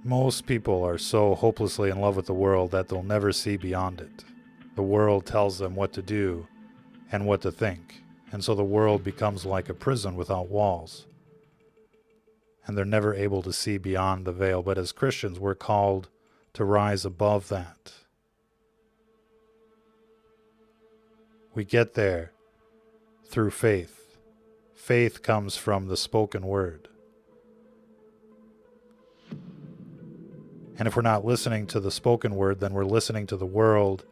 Most people are so hopelessly in love with the world that they'll never see beyond it. The world tells them what to do and what to think, and so the world becomes like a prison without walls, and they're never able to see beyond the veil. But as Christians, we're called to rise above that. We get there through faith. Faith comes from the spoken word. And if we're not listening to the spoken word, then we're listening to the world,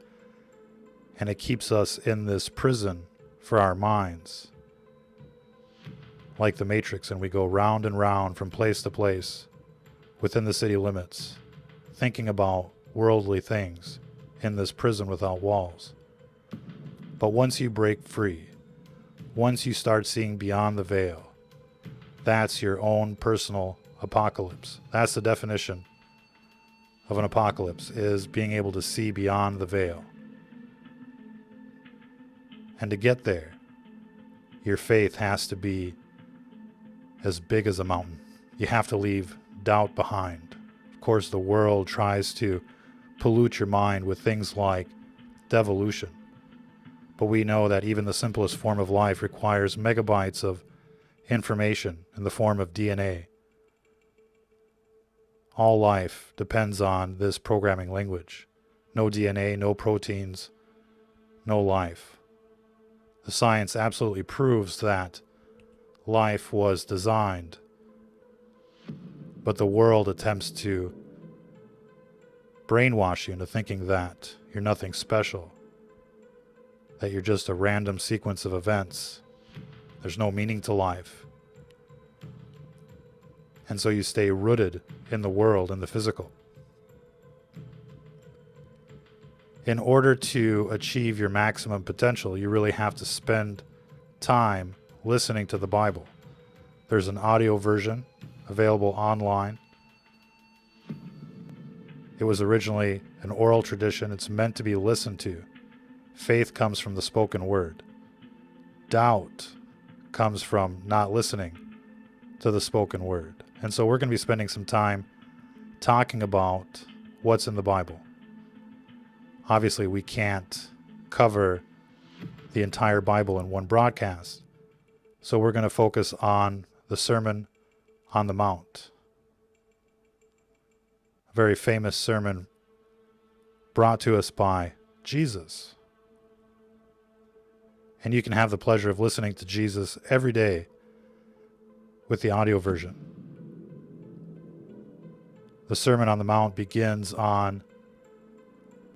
and it keeps us in this prison for our minds, like the Matrix, and we go round and round from place to place within the city limits, thinking about worldly things in this prison without walls. But once you break free, once you start seeing beyond the veil, that's your own personal apocalypse. That's the definition of an apocalypse, is being able to see beyond the veil. And to get there, your faith has to be as big as a mountain. You have to leave doubt behind. Of course, the world tries to pollute your mind with things like devolution. But we know that even the simplest form of life requires megabytes of information in the form of DNA. All life depends on this programming language. No DNA, no proteins, no life. The science absolutely proves that life was designed, but the world attempts to brainwash you into thinking that you're nothing special, that you're just a random sequence of events. There's no meaning to life. And so you stay rooted in the world, in the physical. In order to achieve your maximum potential, you really have to spend time listening to the Bible. There's an audio version available online. It was originally an oral tradition. It's meant to be listened to. Faith comes from the spoken word. Doubt comes from not listening to the spoken word. And so we're going to be spending some time talking about what's in the Bible. Obviously, we can't cover the entire Bible in one broadcast. So we're going to focus on the Sermon on the Mount. A very famous sermon brought to us by Jesus. And you can have the pleasure of listening to Jesus every day with the audio version. The Sermon on the Mount begins on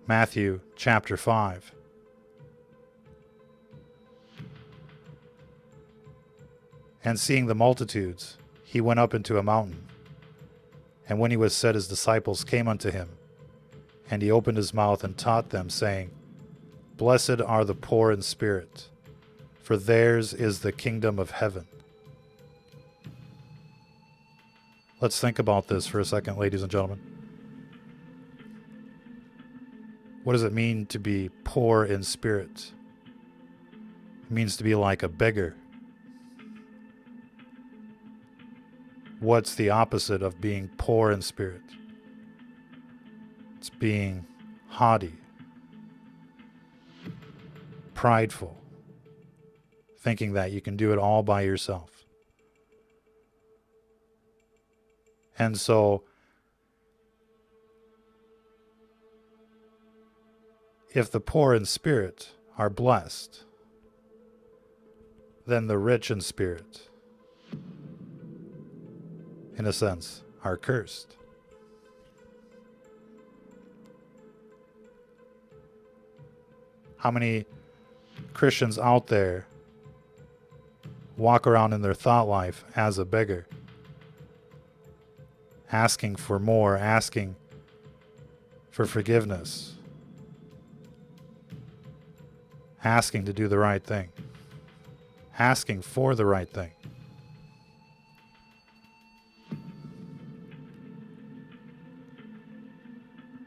Matthew chapter 5. And seeing the multitudes, he went up into a mountain. And when he was set, his disciples came unto him. And he opened his mouth and taught them, saying, Blessed are the poor in spirit, for theirs is the kingdom of heaven. Let's think about this for a second, ladies and gentlemen. What does it mean to be poor in spirit? It means to be like a beggar. What's the opposite of being poor in spirit? It's being haughty, prideful, thinking that you can do it all by yourself. And so, if the poor in spirit are blessed, then the rich in spirit, in a sense, are cursed. How many Christians out there walk around in their thought life as a beggar, asking for more, asking for forgiveness, asking to do the right thing, asking for the right thing?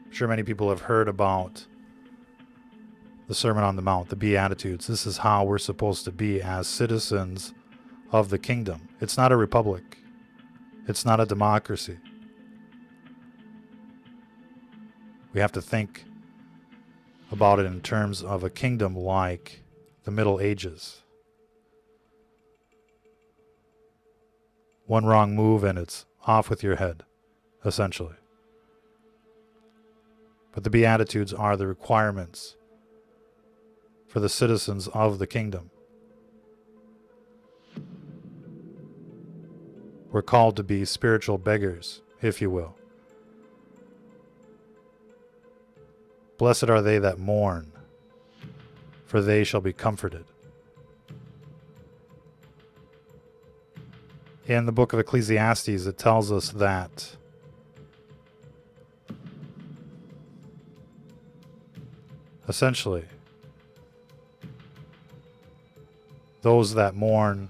I'm sure many people have heard about the Sermon on the Mount, the Beatitudes. This is how we're supposed to be as citizens of the kingdom. It's not a republic. It's not a democracy. We have to think about it in terms of a kingdom like the Middle Ages. One wrong move and it's off with your head, essentially. But the Beatitudes are the requirements for the citizens of the kingdom. We're called to be spiritual beggars, if you will. Blessed are they that mourn, for they shall be comforted. In the book of Ecclesiastes, it tells us that essentially, those that mourn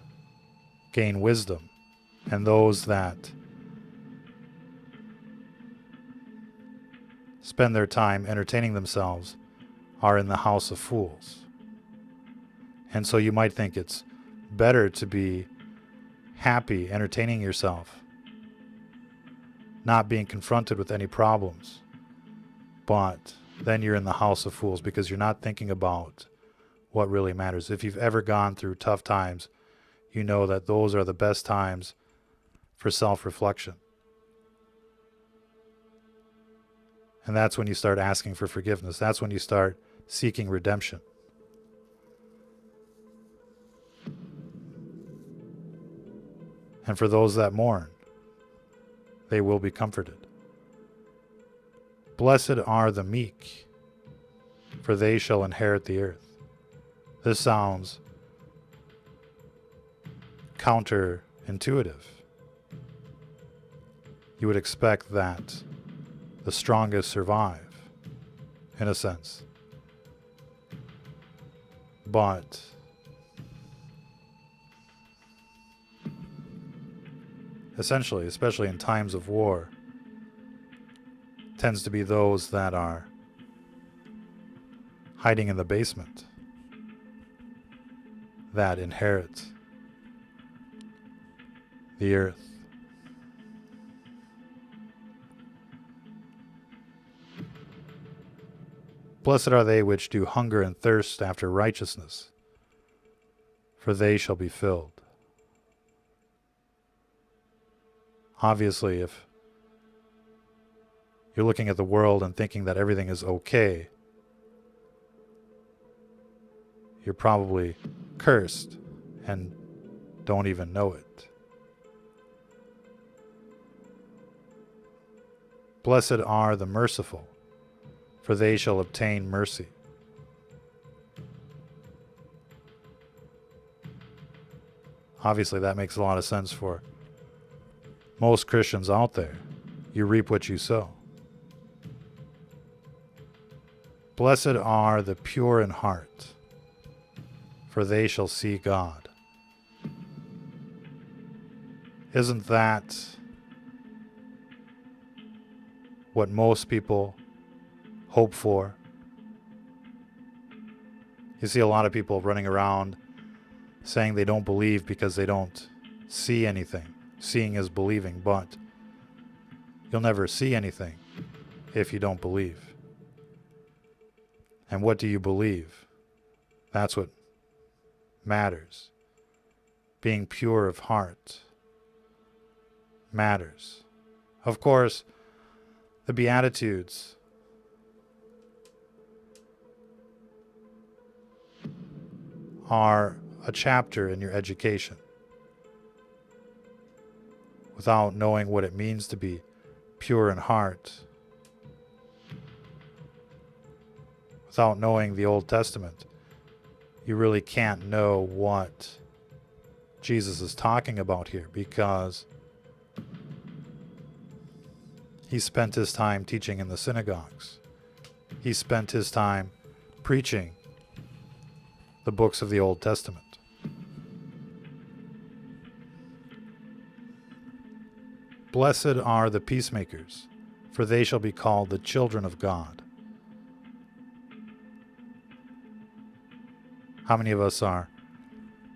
gain wisdom, and those that spend their time entertaining themselves are in the house of fools. And so you might think it's better to be happy entertaining yourself, not being confronted with any problems, but then you're in the house of fools because you're not thinking about what really matters. If you've ever gone through tough times, you know that those are the best times for self-reflection. And that's when you start asking for forgiveness. That's when you start seeking redemption. And for those that mourn, they will be comforted. Blessed are the meek, for they shall inherit the earth. This sounds counterintuitive. You would expect that the strongest survive, in a sense. But essentially, especially in times of war, tends to be those that are hiding in the basement that inherit the earth. Blessed are they which do hunger and thirst after righteousness, for they shall be filled. Obviously, if you're looking at the world and thinking that everything is okay, you're probably cursed and don't even know it. Blessed are the merciful, for they shall obtain mercy. Obviously, that makes a lot of sense for most Christians out there. You reap what you sow. Blessed are the pure in heart, for they shall see God. Isn't that what most people hope for? You see a lot of people running around saying they don't believe because they don't see anything. Seeing is believing, but you'll never see anything if you don't believe. And what do you believe? That's what matters. Being pure of heart matters. Of course, the Beatitudes are a chapter in your education. Without knowing what it means to be pure in heart, without knowing the Old Testament, you really can't know what Jesus is talking about here, because he spent his time teaching in the synagogues. He spent his time preaching the books of the Old Testament. Blessed are the peacemakers, for they shall be called the children of God. How many of us are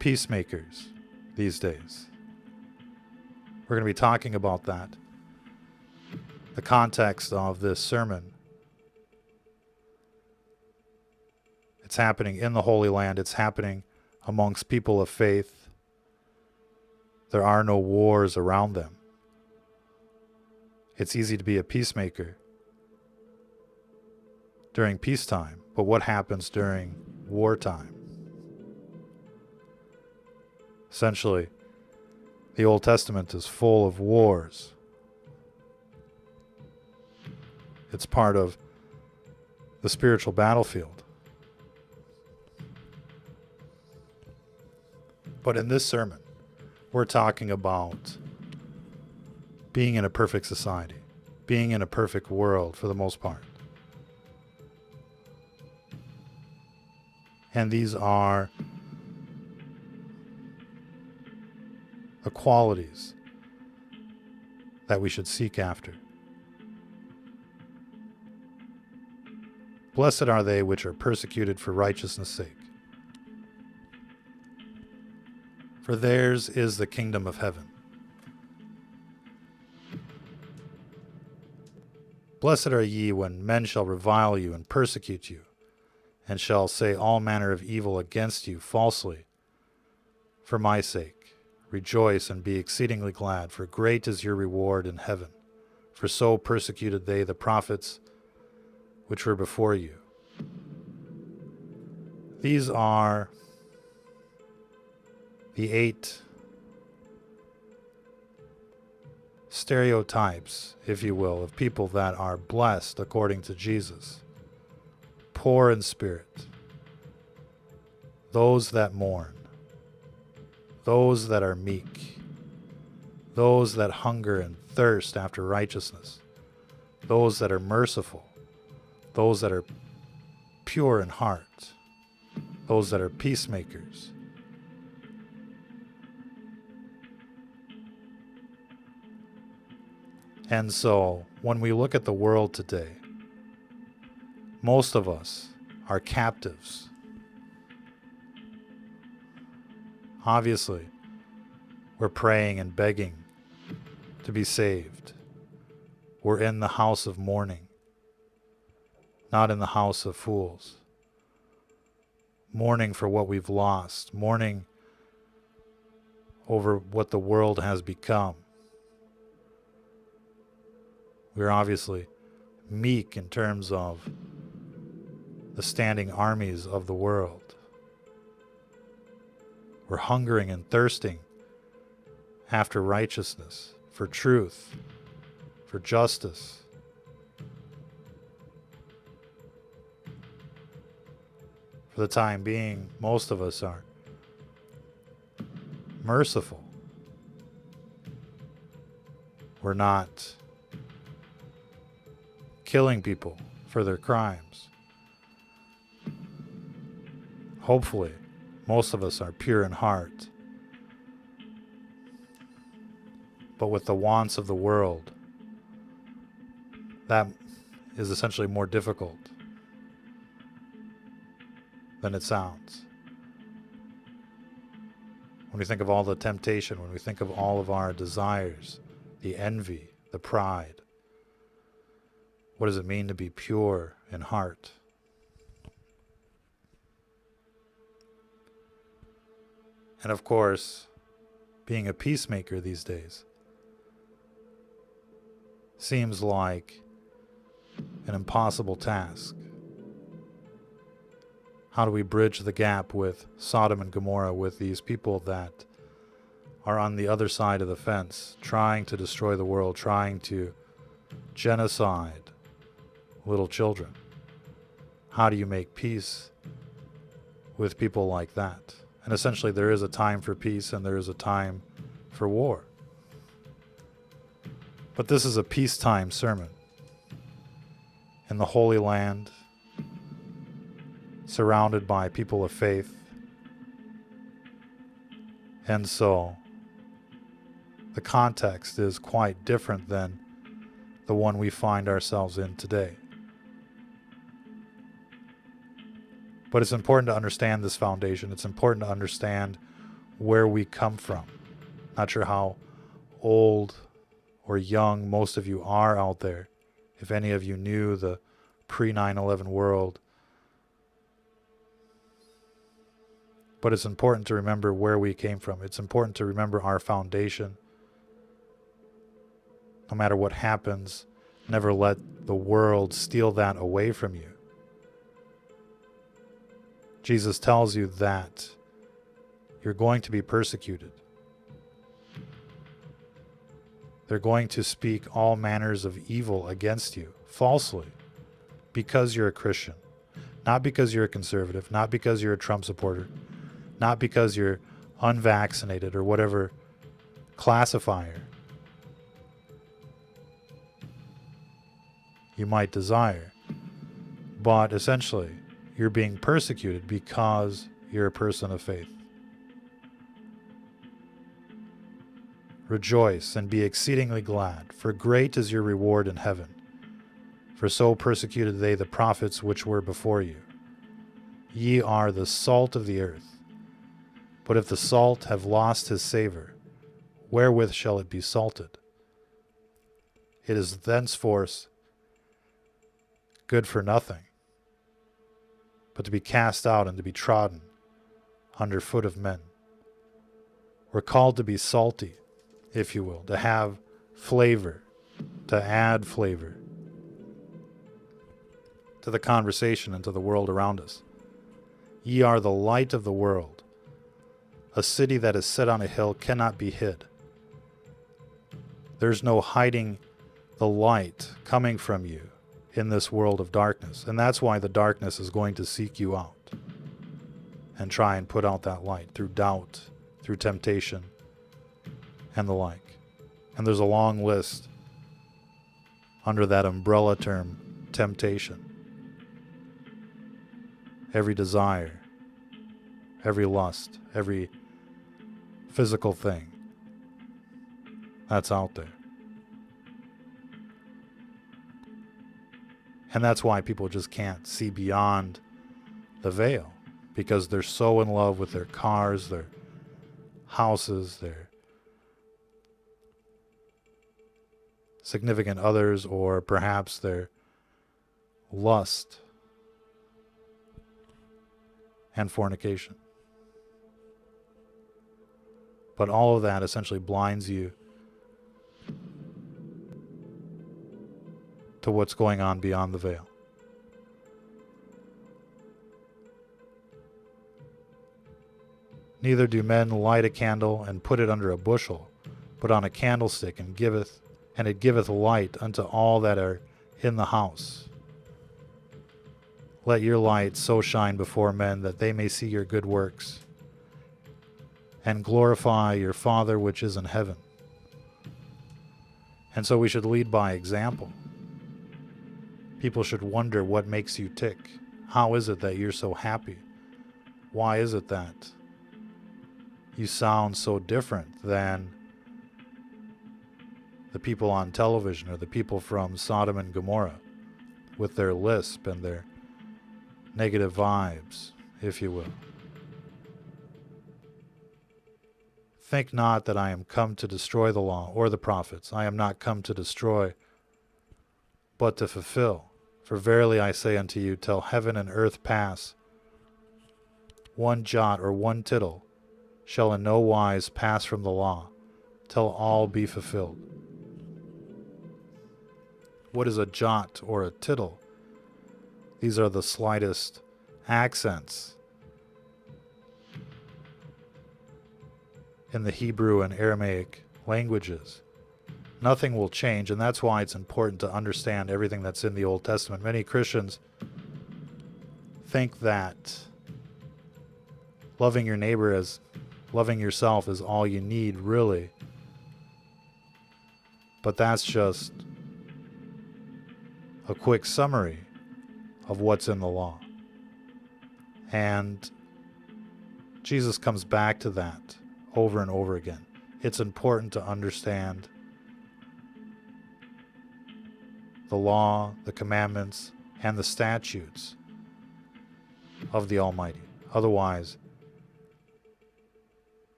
peacemakers these days? We're going to be talking about that. The context of this sermon It's happening in the Holy Land. It's happening amongst people of faith. There are no wars around them. It's easy to be a peacemaker during peacetime, but what happens during wartime? Essentially, the Old Testament is full of wars. It's part of the spiritual battlefield. But in this sermon, we're talking about being in a perfect society, being in a perfect world for the most part. And these are the qualities that we should seek after. Blessed are they which are persecuted for righteousness' sake, for theirs is the kingdom of heaven. Blessed are ye when men shall revile you and persecute you, and shall say all manner of evil against you falsely for my sake. Rejoice and be exceedingly glad, for great is your reward in heaven. For so persecuted they the prophets which were before you. These are the 8 stereotypes, if you will, of people that are blessed according to Jesus. Poor in spirit, those that mourn, those that are meek, those that hunger and thirst after righteousness, those that are merciful, those that are pure in heart, those that are peacemakers. And so, when we look at the world today, most of us are captives. Obviously, we're praying and begging to be saved. We're in the house of mourning, not in the house of fools. Mourning for what we've lost, mourning over what the world has become. We're obviously meek in terms of the standing armies of the world. We're hungering and thirsting after righteousness, for truth, for justice. For the time being, most of us are merciful. We're not killing people for their crimes. Hopefully, most of us are pure in heart. But with the wants of the world, that is essentially more difficult than it sounds. When we think of all the temptation, when we think of all of our desires, the envy, the pride, what does it mean to be pure in heart? And of course, being a peacemaker these days seems like an impossible task. How do we bridge the gap with Sodom and Gomorrah, with these people that are on the other side of the fence, trying to destroy the world, trying to genocide little children? How do you make peace with people like that? And essentially, there is a time for peace and there is a time for war. But this is a peacetime sermon in the Holy Land, surrounded by people of faith. And so, the context is quite different than the one we find ourselves in today. But it's important to understand this foundation. It's important to understand where we come from. Not sure how old or young most of you are out there. If any of you knew the pre-9/11 world, But it's important to remember where we came from. It's important to remember our foundation. No matter what happens, never let the world steal that away from you. Jesus tells you that you're going to be persecuted. They're going to speak all manners of evil against you, falsely, because you're a Christian. Not because you're a conservative, not because you're a Trump supporter, not because you're unvaccinated or whatever classifier you might desire. But essentially, you're being persecuted because you're a person of faith. Rejoice and be exceedingly glad, for great is your reward in heaven. For so persecuted they the prophets which were before you. Ye are the salt of the earth. But if the salt have lost his savor, wherewith shall it be salted? It is thenceforth good for nothing, but to be cast out and to be trodden under foot of men. We're called to be salty, if you will, to have flavor, to add flavor to the conversation and to the world around us. Ye are the light of the world. A city that is set on a hill cannot be hid. There's no hiding the light coming from you in this world of darkness. And that's why the darkness is going to seek you out and try and put out that light through doubt, through temptation, and the like. And there's a long list under that umbrella term, temptation. Every desire, every lust, every physical thing that's out there. And that's why people just can't see beyond the veil, because they're so in love with their cars, their houses, their significant others, or perhaps their lust and fornication. But all of that essentially blinds you to what's going on beyond the veil. Neither do men light a candle and put it under a bushel, but on a candlestick, and it giveth light unto all that are in the house. Let your light so shine before men that they may see your good works and glorify your Father which is in heaven. And so we should lead by example. People should wonder what makes you tick. How is it that you're so happy? Why is it that you sound so different than the people on television or the people from Sodom and Gomorrah with their lisp and their negative vibes, if you will? Think not that I am come to destroy the law or the prophets. I am not come to destroy, but to fulfill. For verily I say unto you, till heaven and earth pass, one jot or one tittle shall in no wise pass from the law, till all be fulfilled. What is a jot or a tittle? These are the slightest accents in the Hebrew and Aramaic languages. Nothing will change, and that's why it's important to understand everything that's in the Old Testament. Many Christians think that loving your neighbor as loving yourself is all you need, really. But that's just a quick summary of what's in the law. And Jesus comes back to that over and over again. It's important to understand the law, the commandments, and the statutes of the Almighty. Otherwise,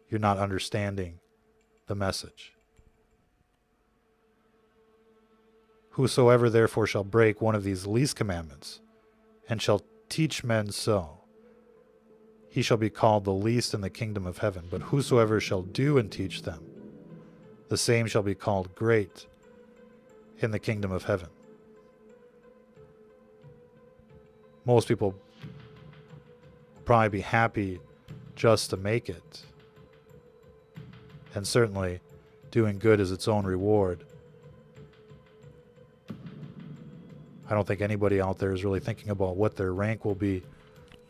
you're not understanding the message. Whosoever therefore shall break one of these least commandments, and shall teach men so, he shall be called the least in the kingdom of heaven. But whosoever shall do and teach them, the same shall be called great in the kingdom of heaven. Most people will probably be happy just to make it. And certainly, doing good is its own reward. I don't think anybody out there is really thinking about what their rank will be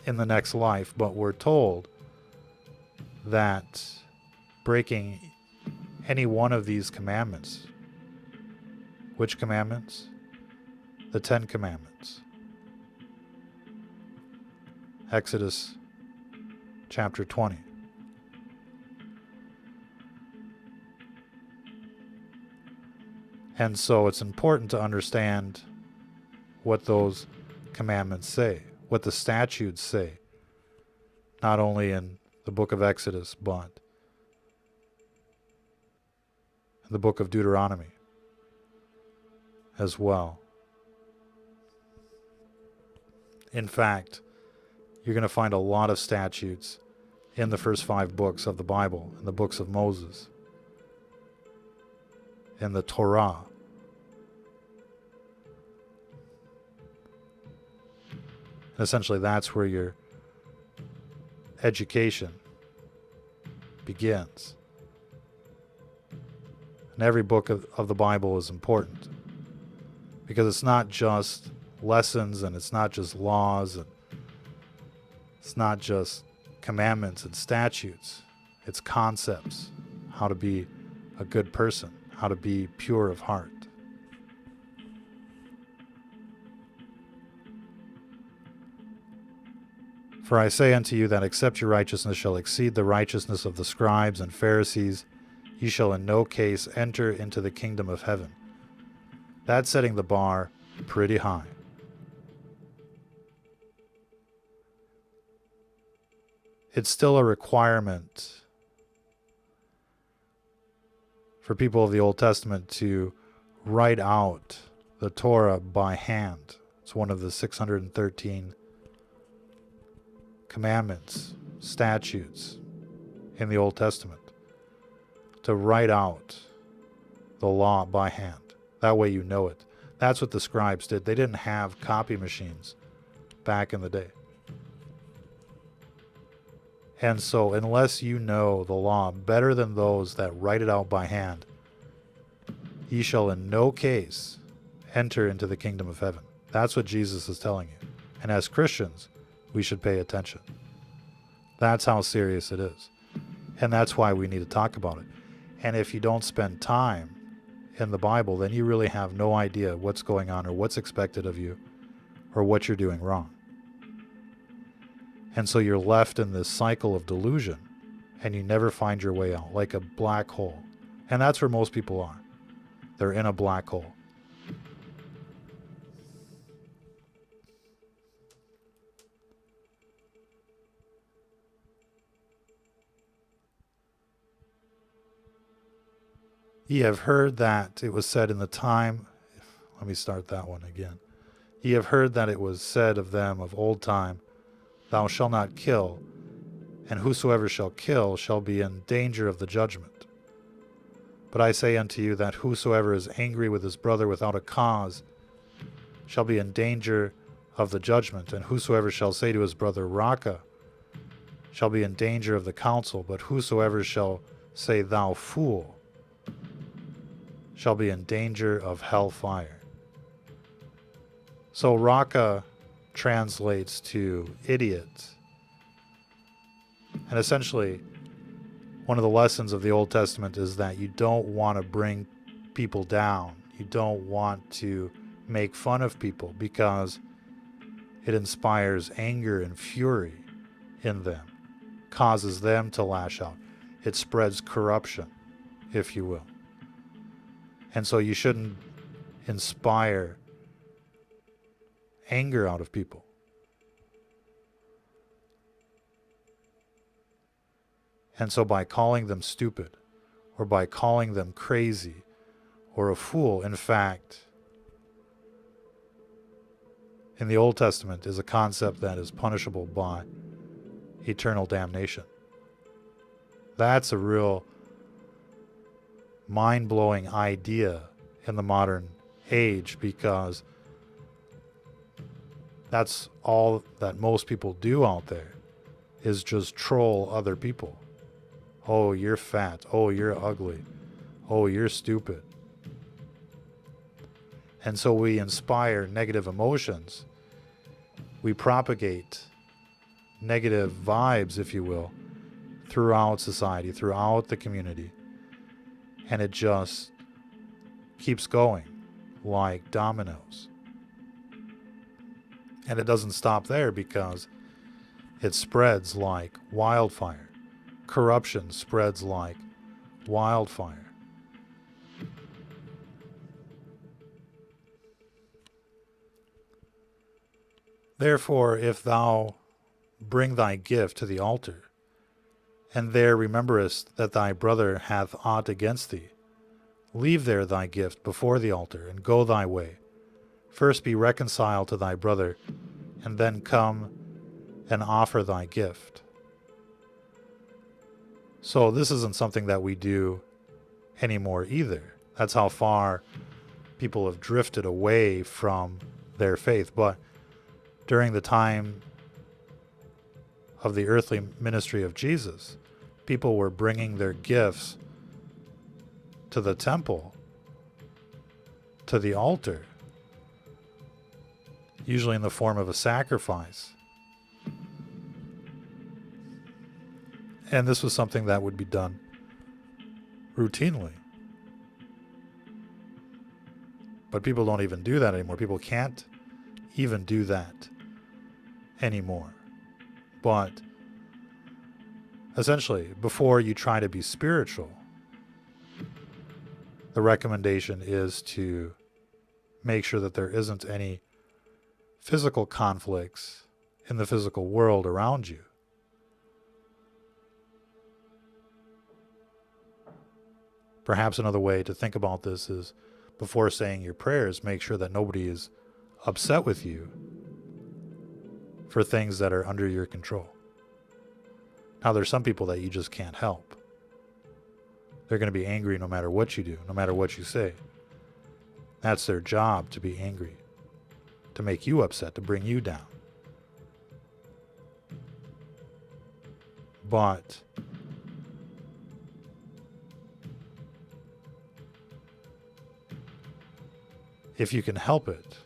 in the next life, but we're told that breaking any one of these commandments, which commandments? The 10 Commandments. Exodus chapter 20. And so it's important to understand what those commandments say, what the statutes say, not only in the book of Exodus, but in the book of Deuteronomy as well. In fact, you're going to find a lot of statutes in the first 5 books of the Bible, in the books of Moses, in the Torah. And essentially, that's where your education begins. And every book of the Bible is important, because it's not just lessons, and it's not just laws, and it's not just commandments and statutes. It's concepts, how to be a good person, how to be pure of heart. For I say unto you that except your righteousness shall exceed the righteousness of the scribes and Pharisees, ye shall in no case enter into the kingdom of heaven. That's setting the bar pretty high. It's still a requirement for people of the Old Testament to write out the Torah by hand. It's one of the 613 commandments, statutes in the Old Testament, to write out the law by hand. That way you know it. That's what the scribes did. They didn't have copy machines back in the day. And so unless you know the law better than those that write it out by hand, ye shall in no case enter into the kingdom of heaven. That's what Jesus is telling you. And as Christians, we should pay attention. That's how serious it is. And that's why we need to talk about it. And if you don't spend time in the Bible, then you really have no idea what's going on or what's expected of you or what you're doing wrong. And so you're left in this cycle of delusion, and you never find your way out, like a black hole. And that's where most people are. They're in a black hole. Ye have heard that it was said in the time, let me start that one again. Ye have heard that it was said of them of old time, Thou shalt not kill, and whosoever shall kill shall be in danger of the judgment. But I say unto you that whosoever is angry with his brother without a cause shall be in danger of the judgment, and whosoever shall say to his brother, Raca, shall be in danger of the council, but whosoever shall say, Thou fool, shall be in danger of hellfire. So Raca translates to idiot. And essentially, one of the lessons of the Old Testament is that you don't want to bring people down. You don't want to make fun of people, because it inspires anger and fury in them, causes them to lash out. It spreads corruption, if you will. And so you shouldn't inspire anger out of people. And so by calling them stupid, or by calling them crazy, or a fool, in fact, in the Old Testament is a concept that is punishable by eternal damnation. That's a real mind-blowing idea in the modern age, because that's all that most people do out there, is just troll other people. Oh, you're fat. Oh, you're ugly. Oh, you're stupid. And so we inspire negative emotions. We propagate negative vibes, if you will, throughout society, throughout the community. And it just keeps going like dominoes. And it doesn't stop there, because it spreads like wildfire. Corruption spreads like wildfire. Therefore, if thou bring thy gift to the altar, and there rememberest that thy brother hath aught against thee, leave there thy gift before the altar, and go thy way. First be reconciled to thy brother, and then come and offer thy gift. So this isn't something that we do anymore either. That's how far people have drifted away from their faith. But during the time of the earthly ministry of Jesus, people were bringing their gifts to the temple, to the altar, usually in the form of a sacrifice. And this was something that would be done routinely. But people don't even do that anymore. People can't even do that anymore. But essentially, before you try to be spiritual, the recommendation is to make sure that there isn't any physical conflicts in the physical world around you. Perhaps another way to think about this is, before saying your prayers, make sure that nobody is upset with you for things that are under your control. Now, there's some people that you just can't help. They're going to be angry no matter what you do, no matter what you say. That's their job, to be angry, to make you upset, to bring you down. But if you can help it,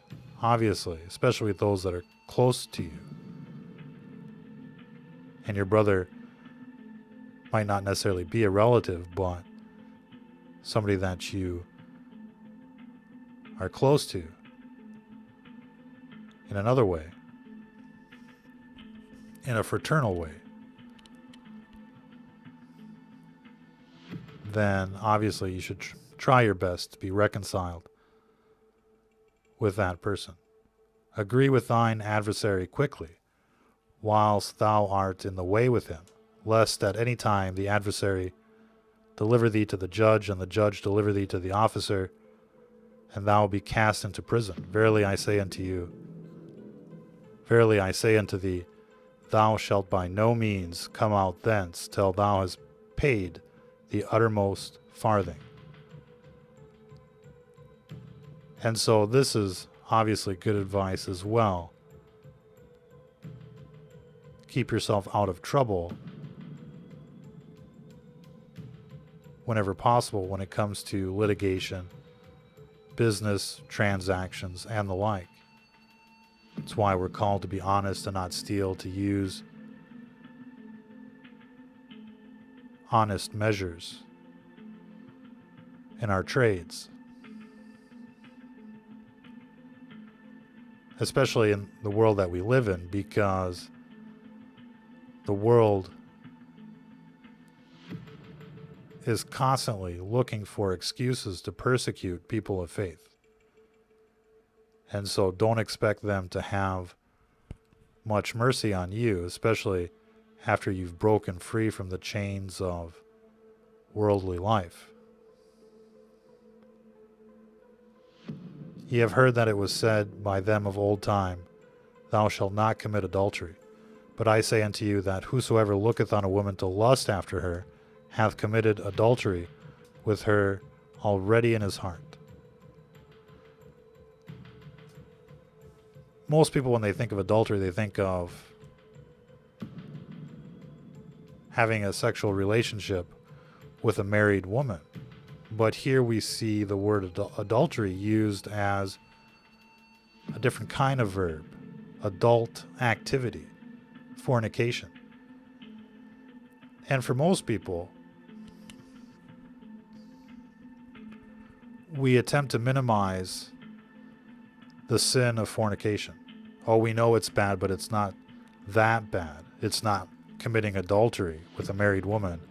obviously, especially with those that are close to you, and your brother might not necessarily be a relative, but somebody that you are close to in another way, in a fraternal way, then obviously you should try your best to be reconciled with that person. Agree with thine adversary quickly, whilst thou art in the way with him, lest at any time the adversary deliver thee to the judge, and the judge deliver thee to the officer, and thou be cast into prison. Verily I say unto thee, thou shalt by no means come out thence till thou hast paid the uttermost farthing. And so this is obviously good advice as well. Keep yourself out of trouble whenever possible when it comes to litigation, business transactions, and the like. It's why we're called to be honest and not steal, to use honest measures in our trades. Especially in the world that we live in, because the world is constantly looking for excuses to persecute people of faith. And so don't expect them to have much mercy on you, especially after you've broken free from the chains of worldly life. Ye have heard that it was said by them of old time, Thou shalt not commit adultery. But I say unto you that whosoever looketh on a woman to lust after her hath committed adultery with her already in his heart. Most people, when they think of adultery, they think of having a sexual relationship with a married woman. But here we see the word adultery used as a different kind of verb, adult activity, fornication. And for most people, we attempt to minimize the sin of fornication. Oh, we know it's bad, but it's not that bad. It's not committing adultery with a married woman.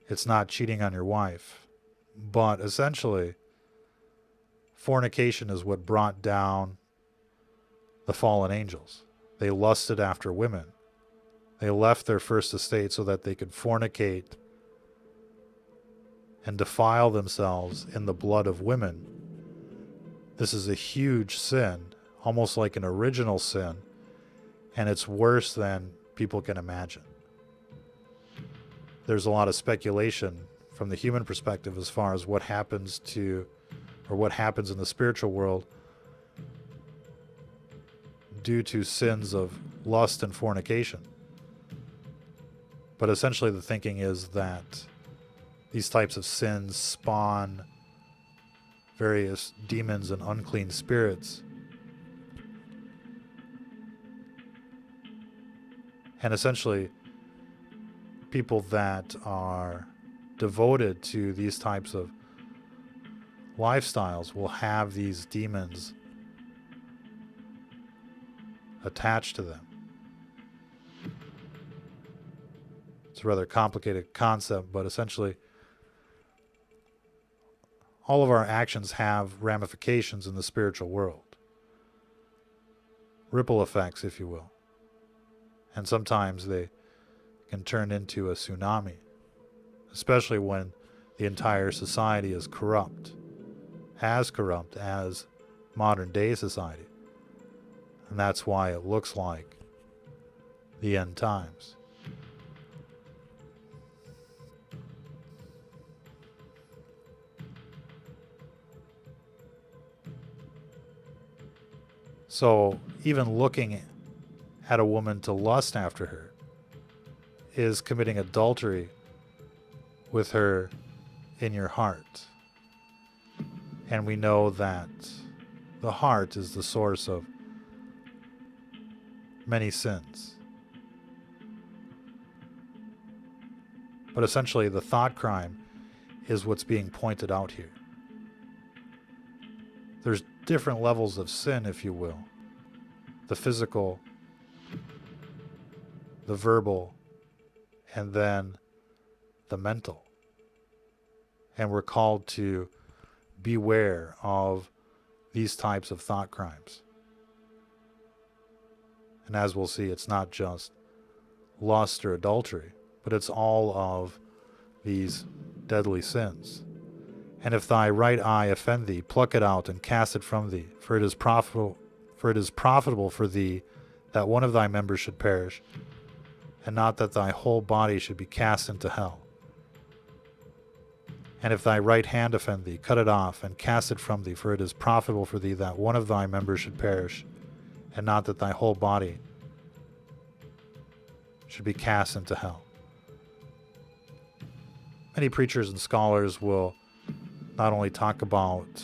It's not cheating on your wife. But essentially, fornication is what brought down the fallen angels. They lusted after women. They left their first estate so that they could fornicate and defile themselves in the blood of women. This is a huge sin, almost like an original sin, and it's worse than people can imagine. There's a lot of speculation from the human perspective as far as what happens in the spiritual world due to sins of lust and fornication. But essentially the thinking is that these types of sins spawn various demons and unclean spirits. And essentially, people that are devoted to these types of lifestyles will have these demons attached to them. It's a rather complicated concept, but essentially, all of our actions have ramifications in the spiritual world. Ripple effects, if you will. And sometimes they can turn into a tsunami, especially when the entire society is corrupt as modern day society. And that's why it looks like the end times. So even looking at a woman to lust after her is committing adultery with her in your heart. And we know that the heart is the source of many sins. But essentially, the thought crime is what's being pointed out here. There's different levels of sin, if you will. The physical, the verbal, and then the mental. And we're called to beware of these types of thought crimes. And as we'll see, it's not just lust or adultery, but it's all of these deadly sins. And if thy right eye offend thee, pluck it out and cast it from thee, for it is profitable for thee that one of thy members should perish, and not that thy whole body should be cast into hell. And if thy right hand offend thee, cut it off and cast it from thee, for it is profitable for thee that one of thy members should perish, and not that thy whole body should be cast into hell. Many preachers and scholars will not only talk about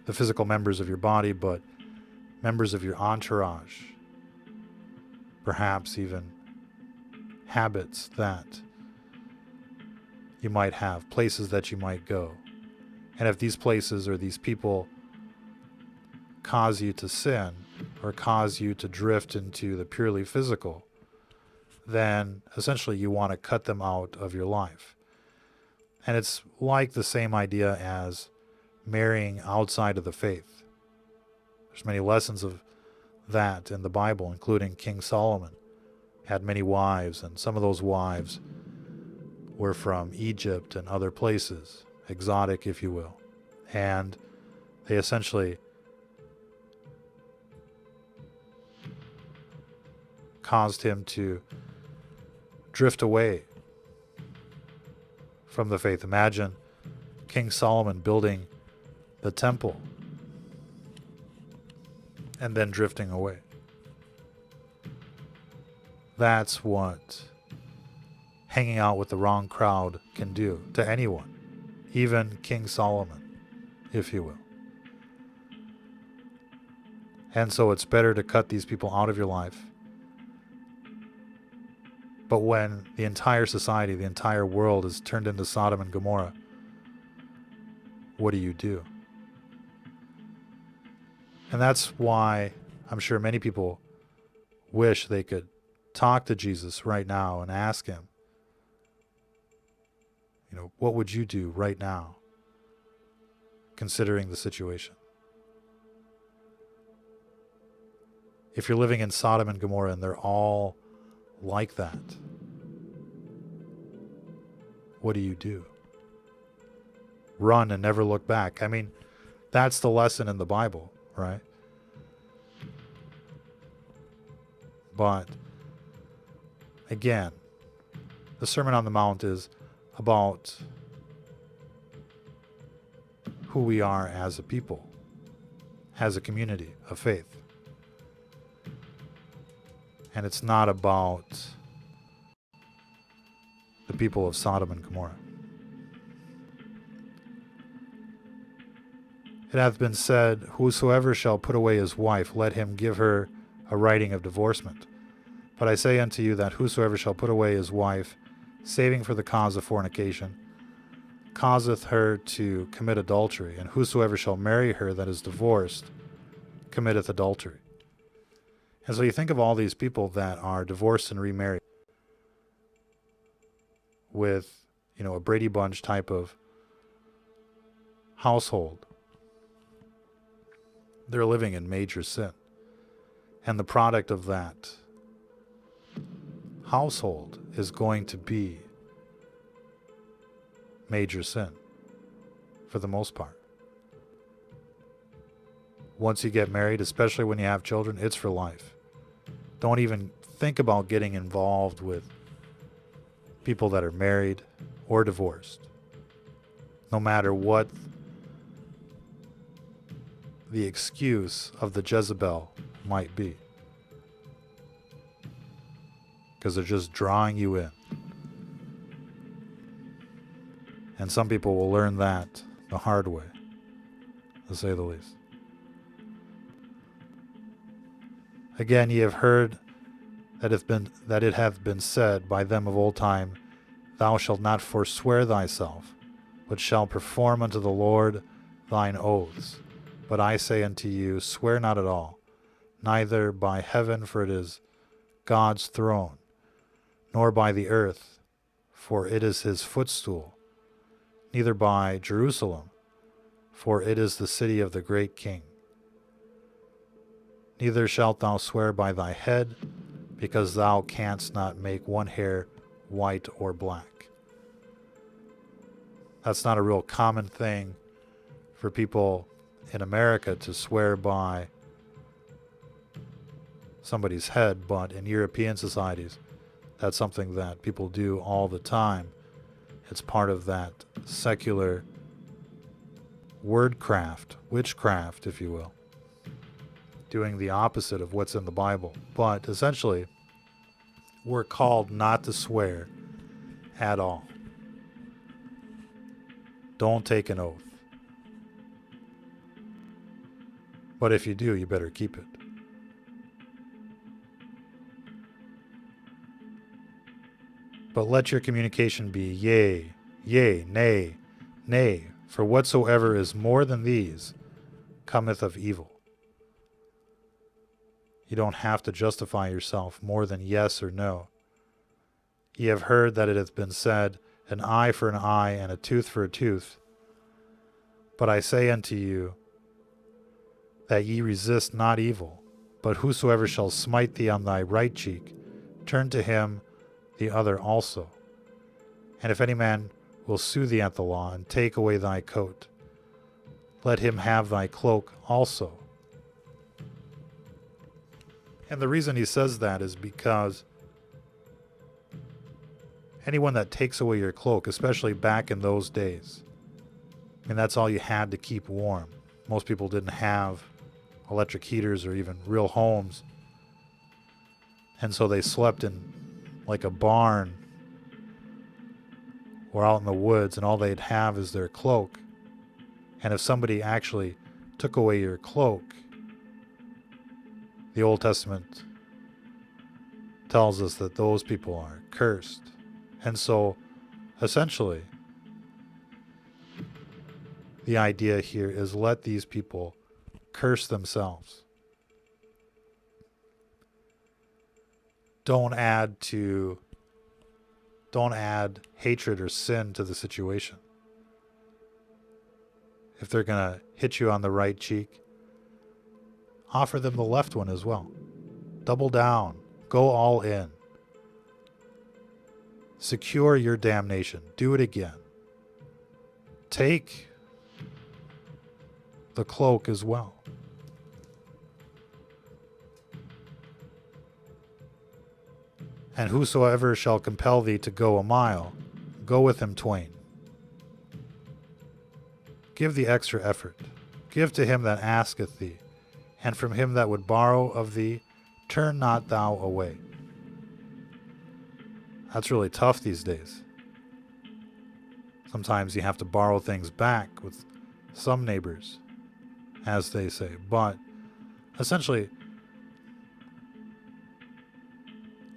the physical members of your body, but members of your entourage, perhaps even habits that you might have, places that you might go. And if these places or these people cause you to sin or cause you to drift into the purely physical, then essentially you want to cut them out of your life. And it's like the same idea as marrying outside of the faith. There's many lessons of that in the Bible, including King Solomon had many wives, and some of those wives were from Egypt and other places, exotic, if you will. And they essentially caused him to drift away from the faith. Imagine King Solomon building the temple and then drifting away. That's what hanging out with the wrong crowd can do to anyone, even King Solomon, if you will. And so it's better to cut these people out of your life. But when the entire society, the entire world is turned into Sodom and Gomorrah, what do you do? And that's why I'm sure many people wish they could talk to Jesus right now and ask him, what would you do right now, considering the situation? If you're living in Sodom and Gomorrah and they're all like that, what do you do? Run and never look back. I mean, that's the lesson in the Bible, right? But again, the Sermon on the Mount is about who we are as a people, as a community of faith. And it's not about the people of Sodom and Gomorrah. It hath been said, whosoever shall put away his wife, let him give her a writing of divorcement. But I say unto you that whosoever shall put away his wife, saving for the cause of fornication, causeth her to commit adultery, and whosoever shall marry her that is divorced, committeth adultery. And so you think of all these people that are divorced and remarried with, a Brady Bunch type of household. They're living in major sin. And the product of that household is going to be major sin for the most part. Once you get married, especially when you have children, it's for life. Don't even think about getting involved with people that are married or divorced, no matter what the excuse of the Jezebel might be, because they're just drawing you in. And some people will learn that the hard way, to say the least. Again, ye have heard that it hath been said by them of old time, Thou shalt not forswear thyself, but shalt perform unto the Lord thine oaths. But I say unto you, swear not at all, neither by heaven, for it is God's throne, nor by the earth, for it is his footstool, neither by Jerusalem, for it is the city of the great King. Neither shalt thou swear by thy head, because thou canst not make one hair white or black. That's not a real common thing for people in America to swear by somebody's head, but in European societies, that's something that people do all the time. It's part of that secular wordcraft, witchcraft, if you will, doing the opposite of what's in the Bible. But essentially, we're called not to swear at all. Don't take an oath. But if you do, you better keep it. But let your communication be yea, yea, nay, nay, for whatsoever is more than these cometh of evil. You don't have to justify yourself more than yes or no. Ye have heard that it hath been said, an eye for an eye, and a tooth for a tooth. But I say unto you, that ye resist not evil, but whosoever shall smite thee on thy right cheek, turn to him the other also. And if any man will sue thee at the law, and take away thy coat, let him have thy cloak also. And the reason he says that is because anyone that takes away your cloak, especially back in those days, and that's all you had to keep warm. Most people didn't have electric heaters or even real homes. And so they slept in like a barn or out in the woods, and all they'd have is their cloak. And if somebody actually took away your cloak, the Old Testament tells us that those people are cursed. And so, essentially, the idea here is let these people curse themselves. Don't add hatred or sin to the situation. If they're going to hit you on the right cheek, offer them the left one as well. Double down. Go all in. Secure your damnation. Do it again. Take the cloak as well. And whosoever shall compel thee to go a mile, go with him twain. Give the extra effort. Give to him that asketh thee, and from him that would borrow of thee, turn not thou away. That's really tough these days. Sometimes you have to borrow things back with some neighbors, as they say. But essentially,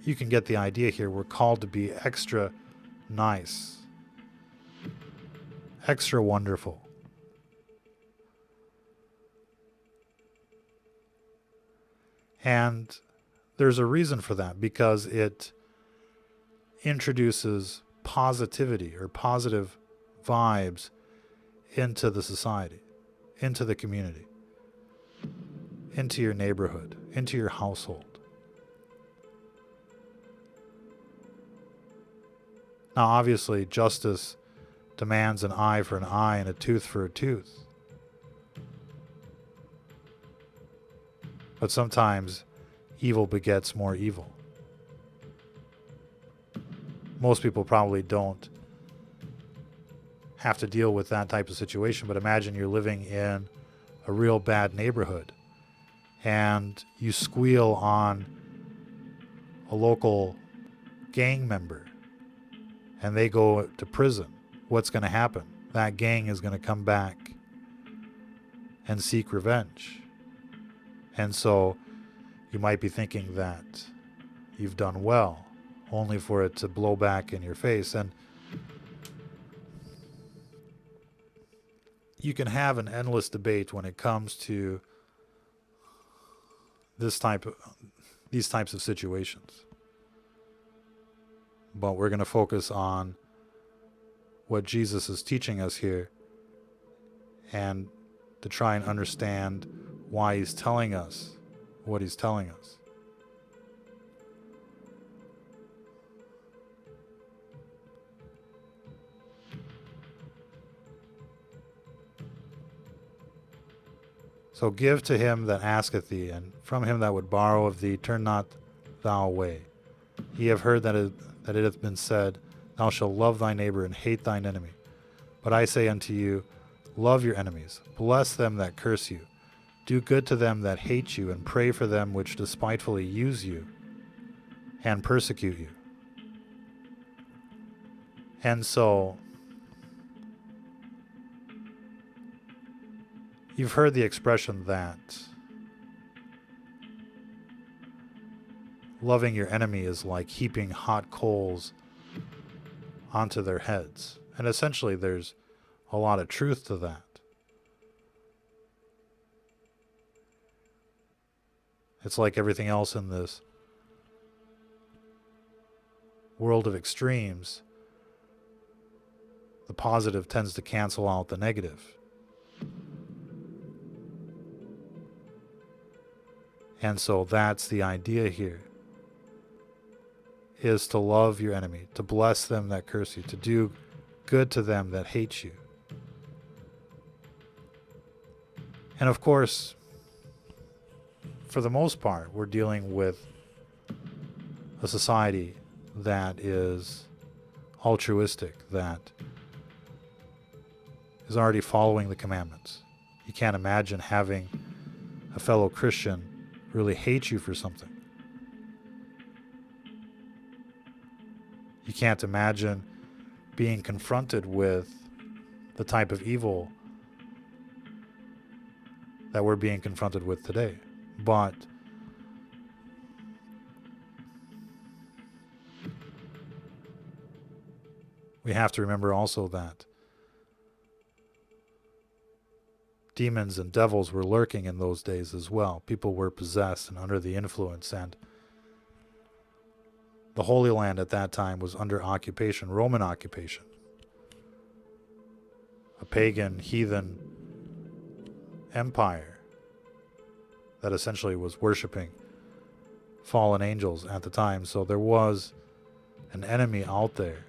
you can get the idea here. We're called to be extra nice, extra wonderful. And there's a reason for that, because it introduces positivity or positive vibes into the society, into the community, into your neighborhood, into your household. Now, obviously, justice demands an eye for an eye and a tooth for a tooth. But sometimes evil begets more evil. Most people probably don't have to deal with that type of situation, but imagine you're living in a real bad neighborhood and you squeal on a local gang member and they go to prison. What's going to happen? That gang is going to come back and seek revenge. And so you might be thinking that you've done well, only for it to blow back in your face. And you can have an endless debate when it comes to these types of situations. But we're going to focus on what Jesus is teaching us here and to try and understand why he's telling us what he's telling us. So give to him that asketh thee, and from him that would borrow of thee, turn not thou away. Ye have heard that it hath been said, thou shalt love thy neighbor and hate thine enemy. But I say unto you, love your enemies, bless them that curse you, do good to them that hate you, and pray for them which despitefully use you and persecute you. And so, you've heard the expression that loving your enemy is like heaping hot coals onto their heads. And essentially there's a lot of truth to that. It's like everything else in this world of extremes. The positive tends to cancel out the negative. And so that's the idea here, is to love your enemy, to bless them that curse you, to do good to them that hate you. And of course, for the most part, we're dealing with a society that is altruistic, that is already following the commandments. You can't imagine having a fellow Christian really hate you for something. You can't imagine being confronted with the type of evil that we're being confronted with today. But we have to remember also that demons and devils were lurking in those days as well. People were possessed and under the influence, and the Holy Land at that time was under occupation, Roman occupation. A pagan, heathen empire that essentially was worshiping fallen angels at the time. So there was an enemy out there.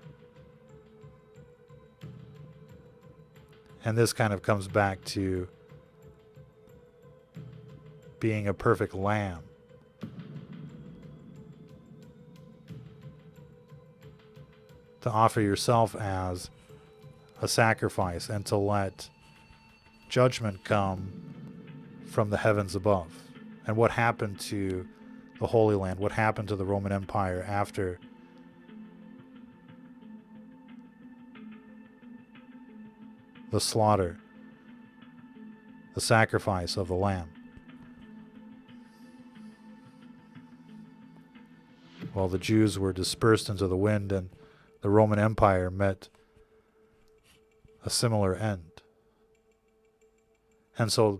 And this kind of comes back to being a perfect lamb. To offer yourself as a sacrifice and to let judgment come from the heavens above. And what happened to the Holy Land? What happened to the Roman Empire after the slaughter, the sacrifice of the Lamb? Well, the Jews were dispersed into the wind, and the Roman Empire met a similar end. And so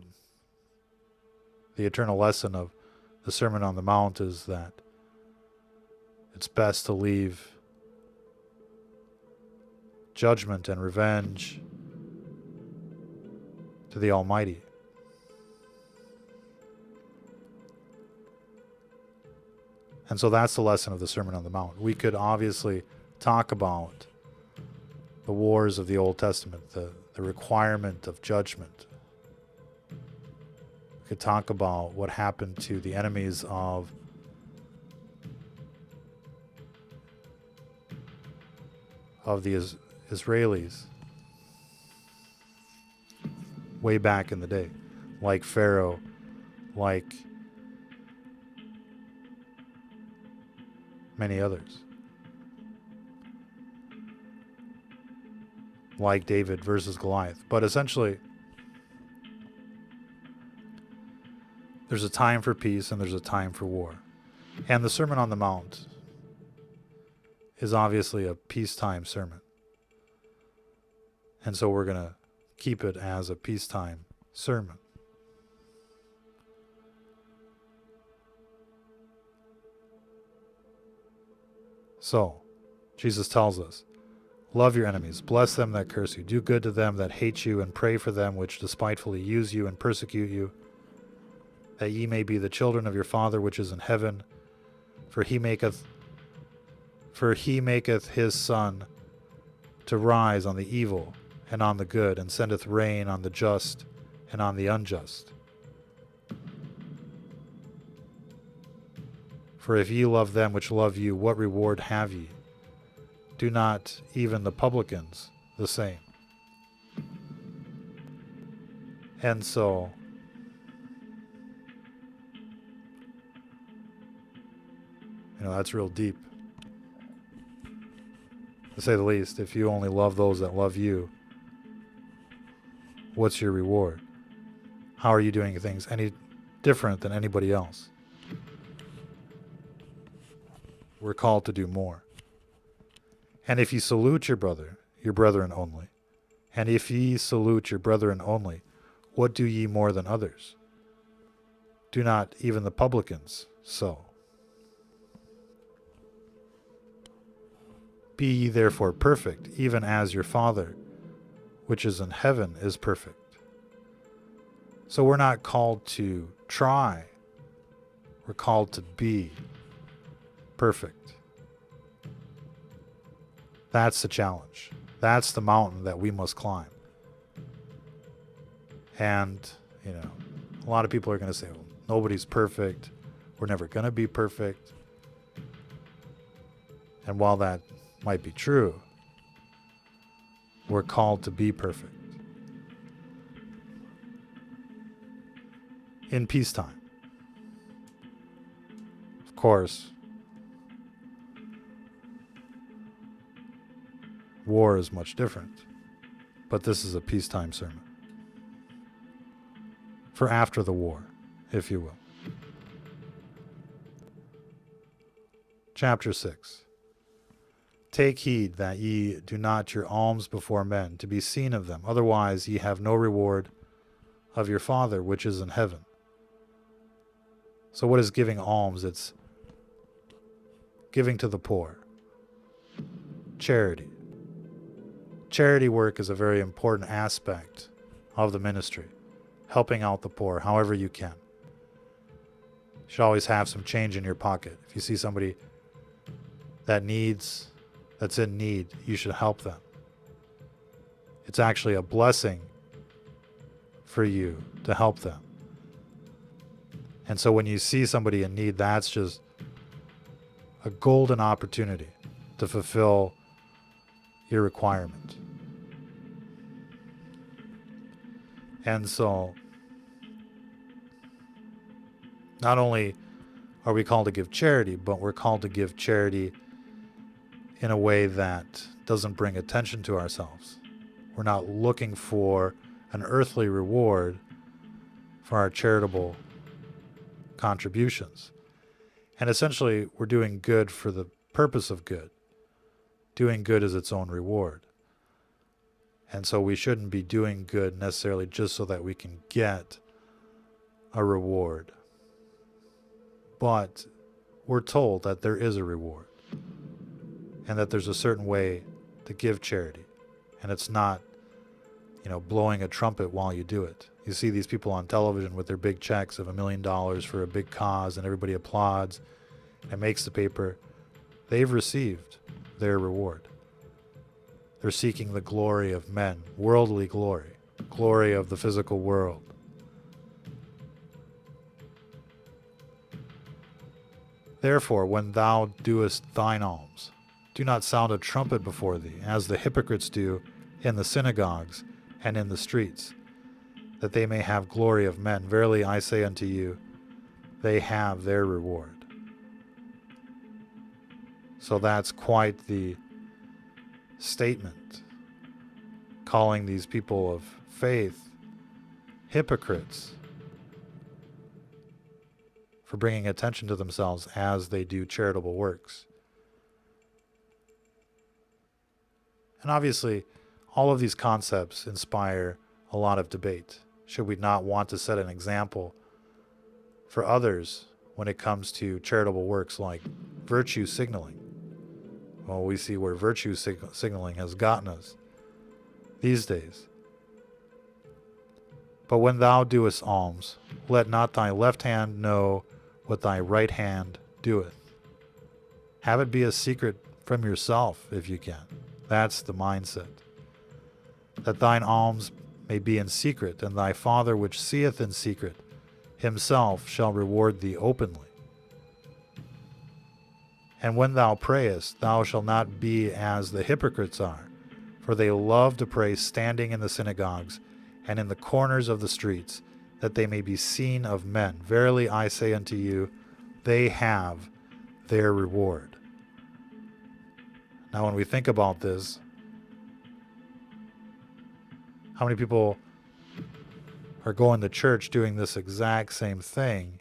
the eternal lesson of the Sermon on the Mount is that it's best to leave judgment and revenge to the Almighty. And so that's the lesson of the Sermon on the Mount. We could obviously talk about the wars of the Old Testament, the requirement of judgment. We could talk about what happened to the enemies of the Israelis way back in the day, like Pharaoh, like many others, like David versus Goliath. But essentially, there's a time for peace and there's a time for war. And the Sermon on the Mount is obviously a peacetime sermon. And so we're going to keep it as a peacetime sermon. So, Jesus tells us, love your enemies, bless them that curse you, do good to them that hate you, and pray for them which despitefully use you and persecute you, that ye may be the children of your Father which is in heaven. For he maketh his sun to rise on the evil and on the good, and sendeth rain on the just and on the unjust. For if ye love them which love you, what reward have ye? Do not even the publicans the same? And so, that's real deep, to say the least. If you only love those that love you, what's your reward? How are you doing things any different than anybody else? We're called to do more. And if ye salute your brethren only. And if ye salute your brethren only, what do ye more than others? Do not even the publicans so? Be ye therefore perfect, even as your Father, which is in heaven, is perfect. So we're not called to try. We're called to be perfect. That's the challenge. That's the mountain that we must climb. And, a lot of people are going to say, well, Nobody's perfect. We're never going to be perfect. And while that might be true, we're called to be perfect in peacetime. Of course, war is much different, but this is a peacetime sermon. For after the war, if you will. Chapter 6. Take heed that ye do not your alms before men, to be seen of them. Otherwise ye have no reward of your Father which is in heaven. So what is giving alms? It's giving to the poor. Charity. Charity work is a very important aspect of the ministry. Helping out the poor however you can. You should always have some change in your pocket. If you see somebody that's in need, you should help them. It's actually a blessing for you to help them. And so when you see somebody in need, that's just a golden opportunity to fulfill your requirement. And so, not only are we called to give charity, but we're called to give charity in a way that doesn't bring attention to ourselves. We're not looking for an earthly reward for our charitable contributions. And essentially, we're doing good for the purpose of good. Doing good is its own reward. And so we shouldn't be doing good necessarily just so that we can get a reward. But we're told that there is a reward. And that there's a certain way to give charity. And it's not, blowing a trumpet while you do it. You see these people on television with their big checks of $1 million for a big cause, and everybody applauds and makes the paper. They've received their reward. They're seeking the glory of men, worldly glory, glory of the physical world. Therefore, when thou doest thine alms, do not sound a trumpet before thee, as the hypocrites do in the synagogues and in the streets, that they may have glory of men. Verily I say unto you, they have their reward. So that's quite the statement, calling these people of faith hypocrites for bringing attention to themselves as they do charitable works. And obviously, all of these concepts inspire a lot of debate. Should we not want to set an example for others when it comes to charitable works like virtue signaling? Well, we see where virtue signaling has gotten us these days. But when thou doest alms, let not thy left hand know what thy right hand doeth. Have it be a secret from yourself if you can. That's the mindset. That thine alms may be in secret, and thy Father which seeth in secret himself shall reward thee openly. And when thou prayest, thou shalt not be as the hypocrites are, for they love to pray standing in the synagogues and in the corners of the streets, that they may be seen of men. Verily I say unto you, they have their reward. Now when we think about this, how many people are going to church doing this exact same thing?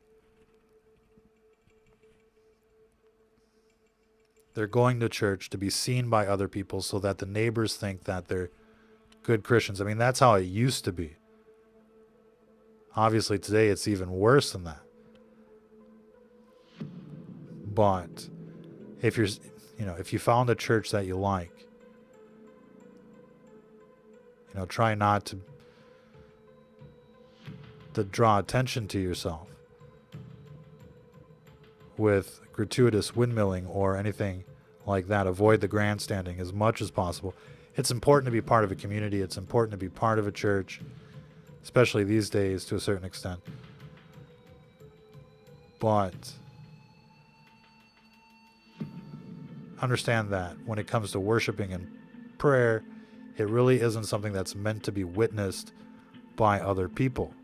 They're going to church to be seen by other people so that the neighbors think that they're good Christians. I mean, that's how it used to be. Obviously, today it's even worse than that. But if you found a church that you like, try not to draw attention to yourself with gratuitous windmilling or anything like that. Avoid the grandstanding as much as possible. It's important to be part of a community. It's important to be part of a church, especially these days to a certain extent. But understand that when it comes to worshiping and prayer, it really isn't something that's meant to be witnessed by other people.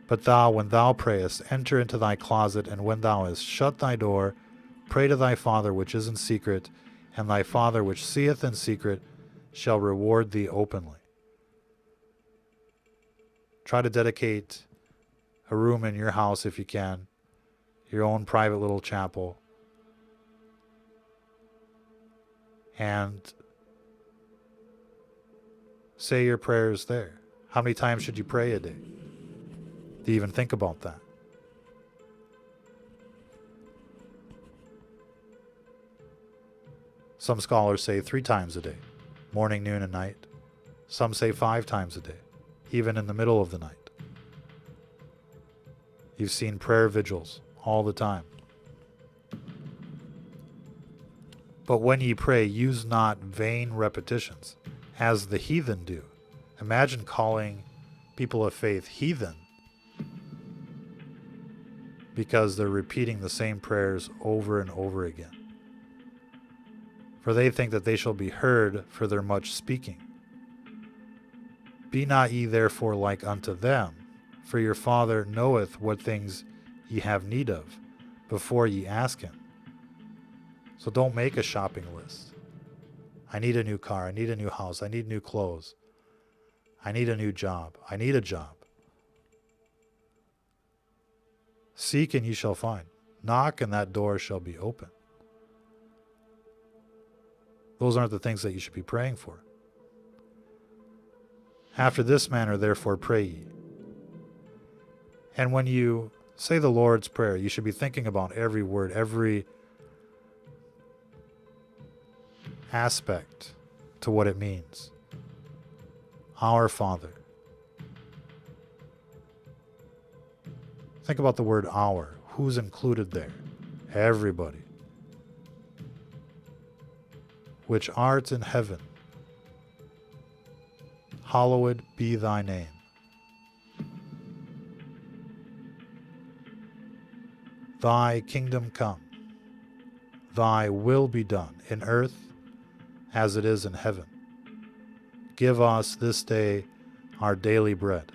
But thou, when thou prayest, enter into thy closet, and when thou hast shut thy door, pray to thy Father which is in secret, and thy Father which seeth in secret shall reward thee openly. Try to dedicate a room in your house, if you can, your own private little chapel, and say your prayers there. How many times should you pray a day? Do you even think about that? Some scholars say 3 times a day, morning, noon, and night. Some say 5 times a day, even in the middle of the night. You've seen prayer vigils all the time. But when ye pray, use not vain repetitions, as the heathen do. Imagine calling people of faith heathen because they're repeating the same prayers over and over again. For they think that they shall be heard for their much speaking. Be not ye therefore like unto them, for your Father knoweth what things ye have need of, before ye ask him. So don't make a shopping list. I need a new car, I need a new house, I need new clothes, I need a new job, I need a job. Seek and ye shall find. Knock and that door shall be open. Those aren't the things that you should be praying for. After this manner, therefore, pray ye. And when you say the Lord's Prayer, you should be thinking about every word, every aspect to what it means. Our Father. Think about the word our. Who's included there? Everybody. Which art in heaven, hallowed be thy name. Thy kingdom come, thy will be done in earth as it is in heaven. Give us this day our daily bread,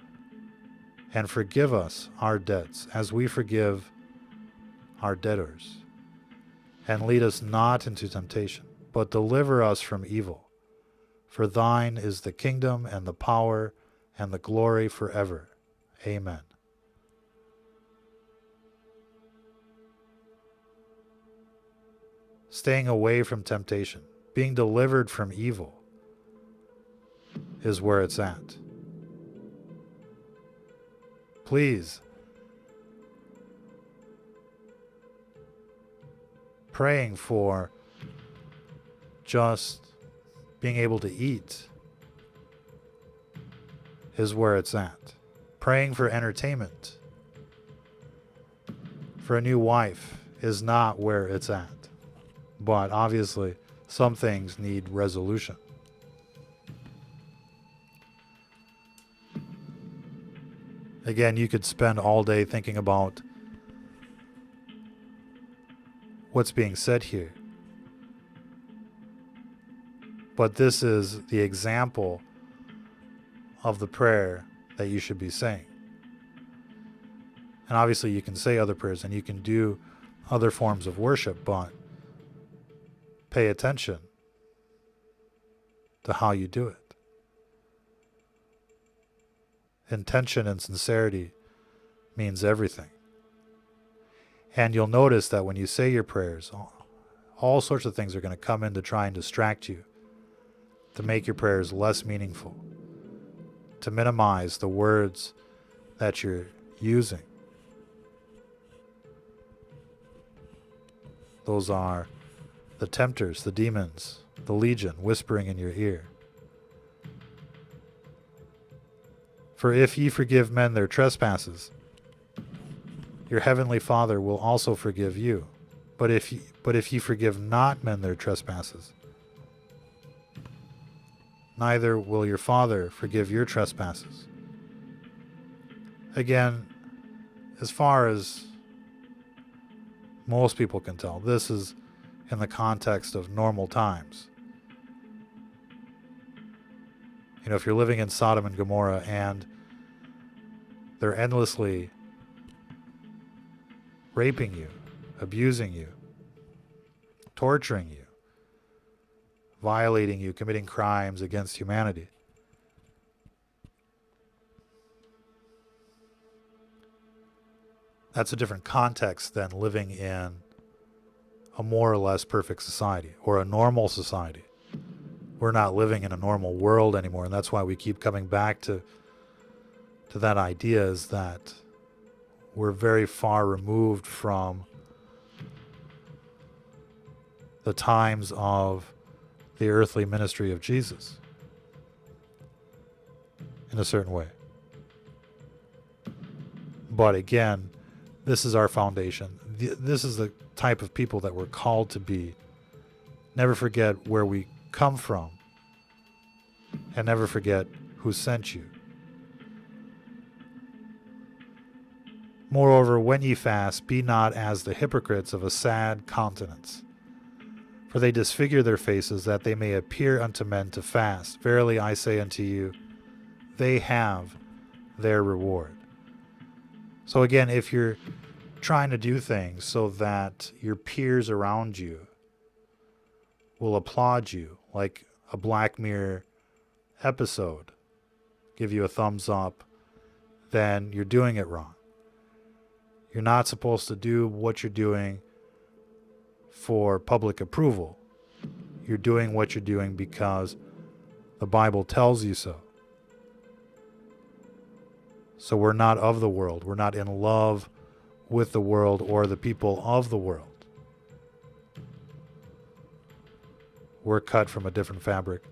and forgive us our debts as we forgive our debtors. And lead us not into temptation, but deliver us from evil. For thine is the kingdom and the power and the glory forever. Amen. Staying away from temptation, being delivered from evil, is where it's at. Please, praying for just being able to eat is where it's at. Praying for entertainment, for a new wife, is not where it's at. But obviously, some things need resolution. Again, you could spend all day thinking about what's being said here. But this is the example of the prayer that you should be saying. And obviously you can say other prayers and you can do other forms of worship, but pay attention to how you do it. Intention and sincerity means everything. And you'll notice that when you say your prayers, all sorts of things are going to come in to try and distract you, to make your prayers less meaningful, to minimize the words that you're using. Those are the tempters, the demons, the legion whispering in your ear. For if ye forgive men their trespasses, your heavenly Father will also forgive you. But if ye forgive not men their trespasses, neither will your Father forgive your trespasses. Again, as far as most people can tell, this is in the context of normal times. If you're living in Sodom and Gomorrah and they're endlessly raping you, abusing you, torturing you, violating you, committing crimes against humanity, that's a different context than living in a more or less perfect society or a normal society. We're not living in a normal world anymore, and that's why we keep coming back to that idea, is that we're very far removed from the times of the earthly ministry of Jesus in a certain way. But again, this is our foundation. This is the type of people that we're called to be. Never forget where we come from, and never forget who sent you. Moreover, when ye fast, be not as the hypocrites of a sad countenance, for they disfigure their faces, that they may appear unto men to fast. Verily I say unto you, they have their reward. So again, if you're trying to do things so that your peers around you will applaud you, like a Black Mirror episode, give you a thumbs up, then you're doing it wrong. You're not supposed to do what you're doing for public approval. You're doing what you're doing because the Bible tells you so. So we're not of the world. We're not in love with the world or the people of the world. We're cut from a different fabric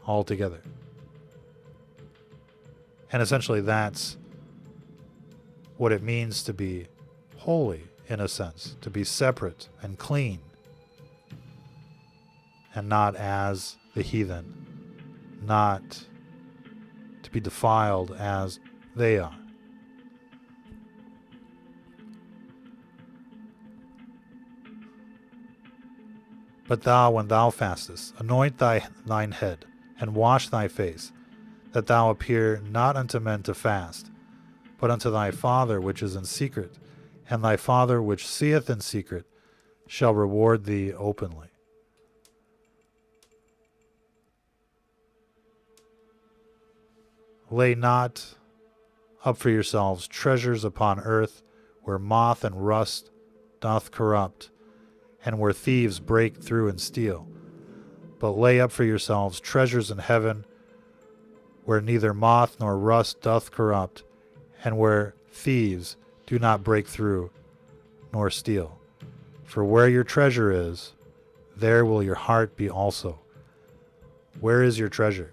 altogether. And essentially that's what it means to be holy, in a sense, to be separate and clean, and not as the heathen, not to be defiled as they are. But thou, when thou fastest, anoint thine head, and wash thy face, that thou appear not unto men to fast, but unto thy Father which is in secret, and thy Father which seeth in secret shall reward thee openly. Lay not up for yourselves treasures upon earth, where moth and rust doth corrupt, and where thieves break through and steal. But lay up for yourselves treasures in heaven, where neither moth nor rust doth corrupt, and where thieves do not break through nor steal. For where your treasure is, there will your heart be also. Where is your treasure?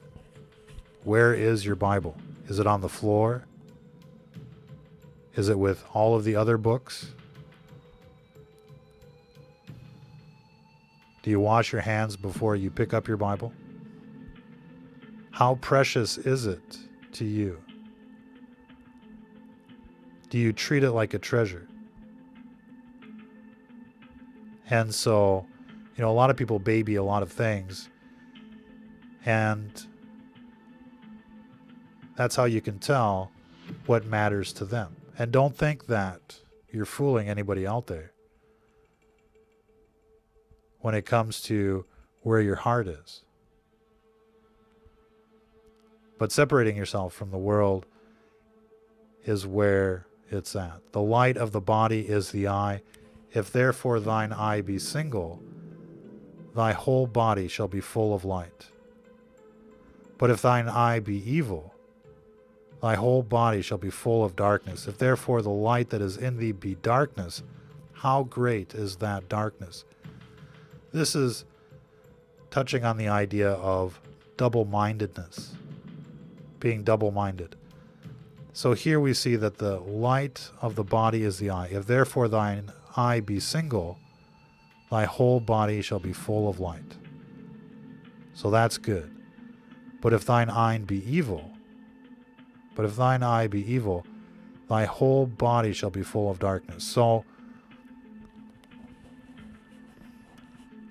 Where is your Bible? Is it on the floor? Is it with all of the other books? Do you wash your hands before you pick up your Bible? How precious is it to you? Do you treat it like a treasure? And so, a lot of people baby a lot of things, and that's how you can tell what matters to them. And don't think that you're fooling anybody out there when it comes to where your heart is. But separating yourself from the world is where it's at. The light of the body is the eye. If therefore thine eye be single, thy whole body shall be full of light. But if thine eye be evil, thy whole body shall be full of darkness. If therefore the light that is in thee be darkness, how great is that darkness? This is touching on the idea of double-mindedness, being double-minded. So here we see that the light of the body is the eye. If therefore thine eye be single, thy whole body shall be full of light. So that's good. But if thine eye be evil, thy whole body shall be full of darkness. So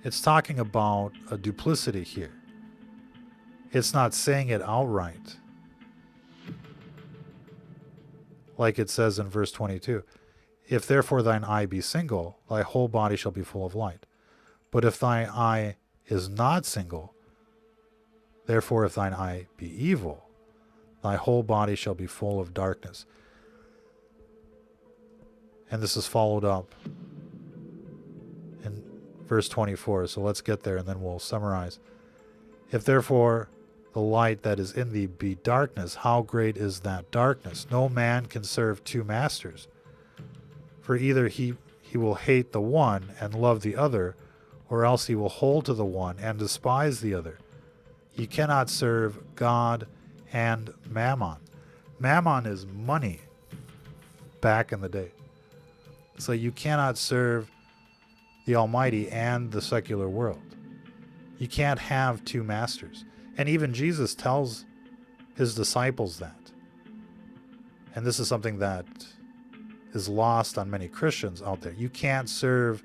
it's talking about a duplicity here. It's not saying it outright, like it says in verse 22. If therefore thine eye be single, thy whole body shall be full of light. But if thine eye is not single, therefore if thine eye be evil, thy whole body shall be full of darkness. And this is followed up in verse 24. So let's get there and then we'll summarize. If therefore the light that is in thee be darkness, how great is that darkness? No man can serve two masters. For either he will hate the one and love the other, or else he will hold to the one and despise the other. Ye cannot serve God and mammon. Mammon is money back in the day. So you cannot serve the Almighty and the secular world. You can't have two masters. And even Jesus tells his disciples that. And this is something that is lost on many Christians out there. You can't serve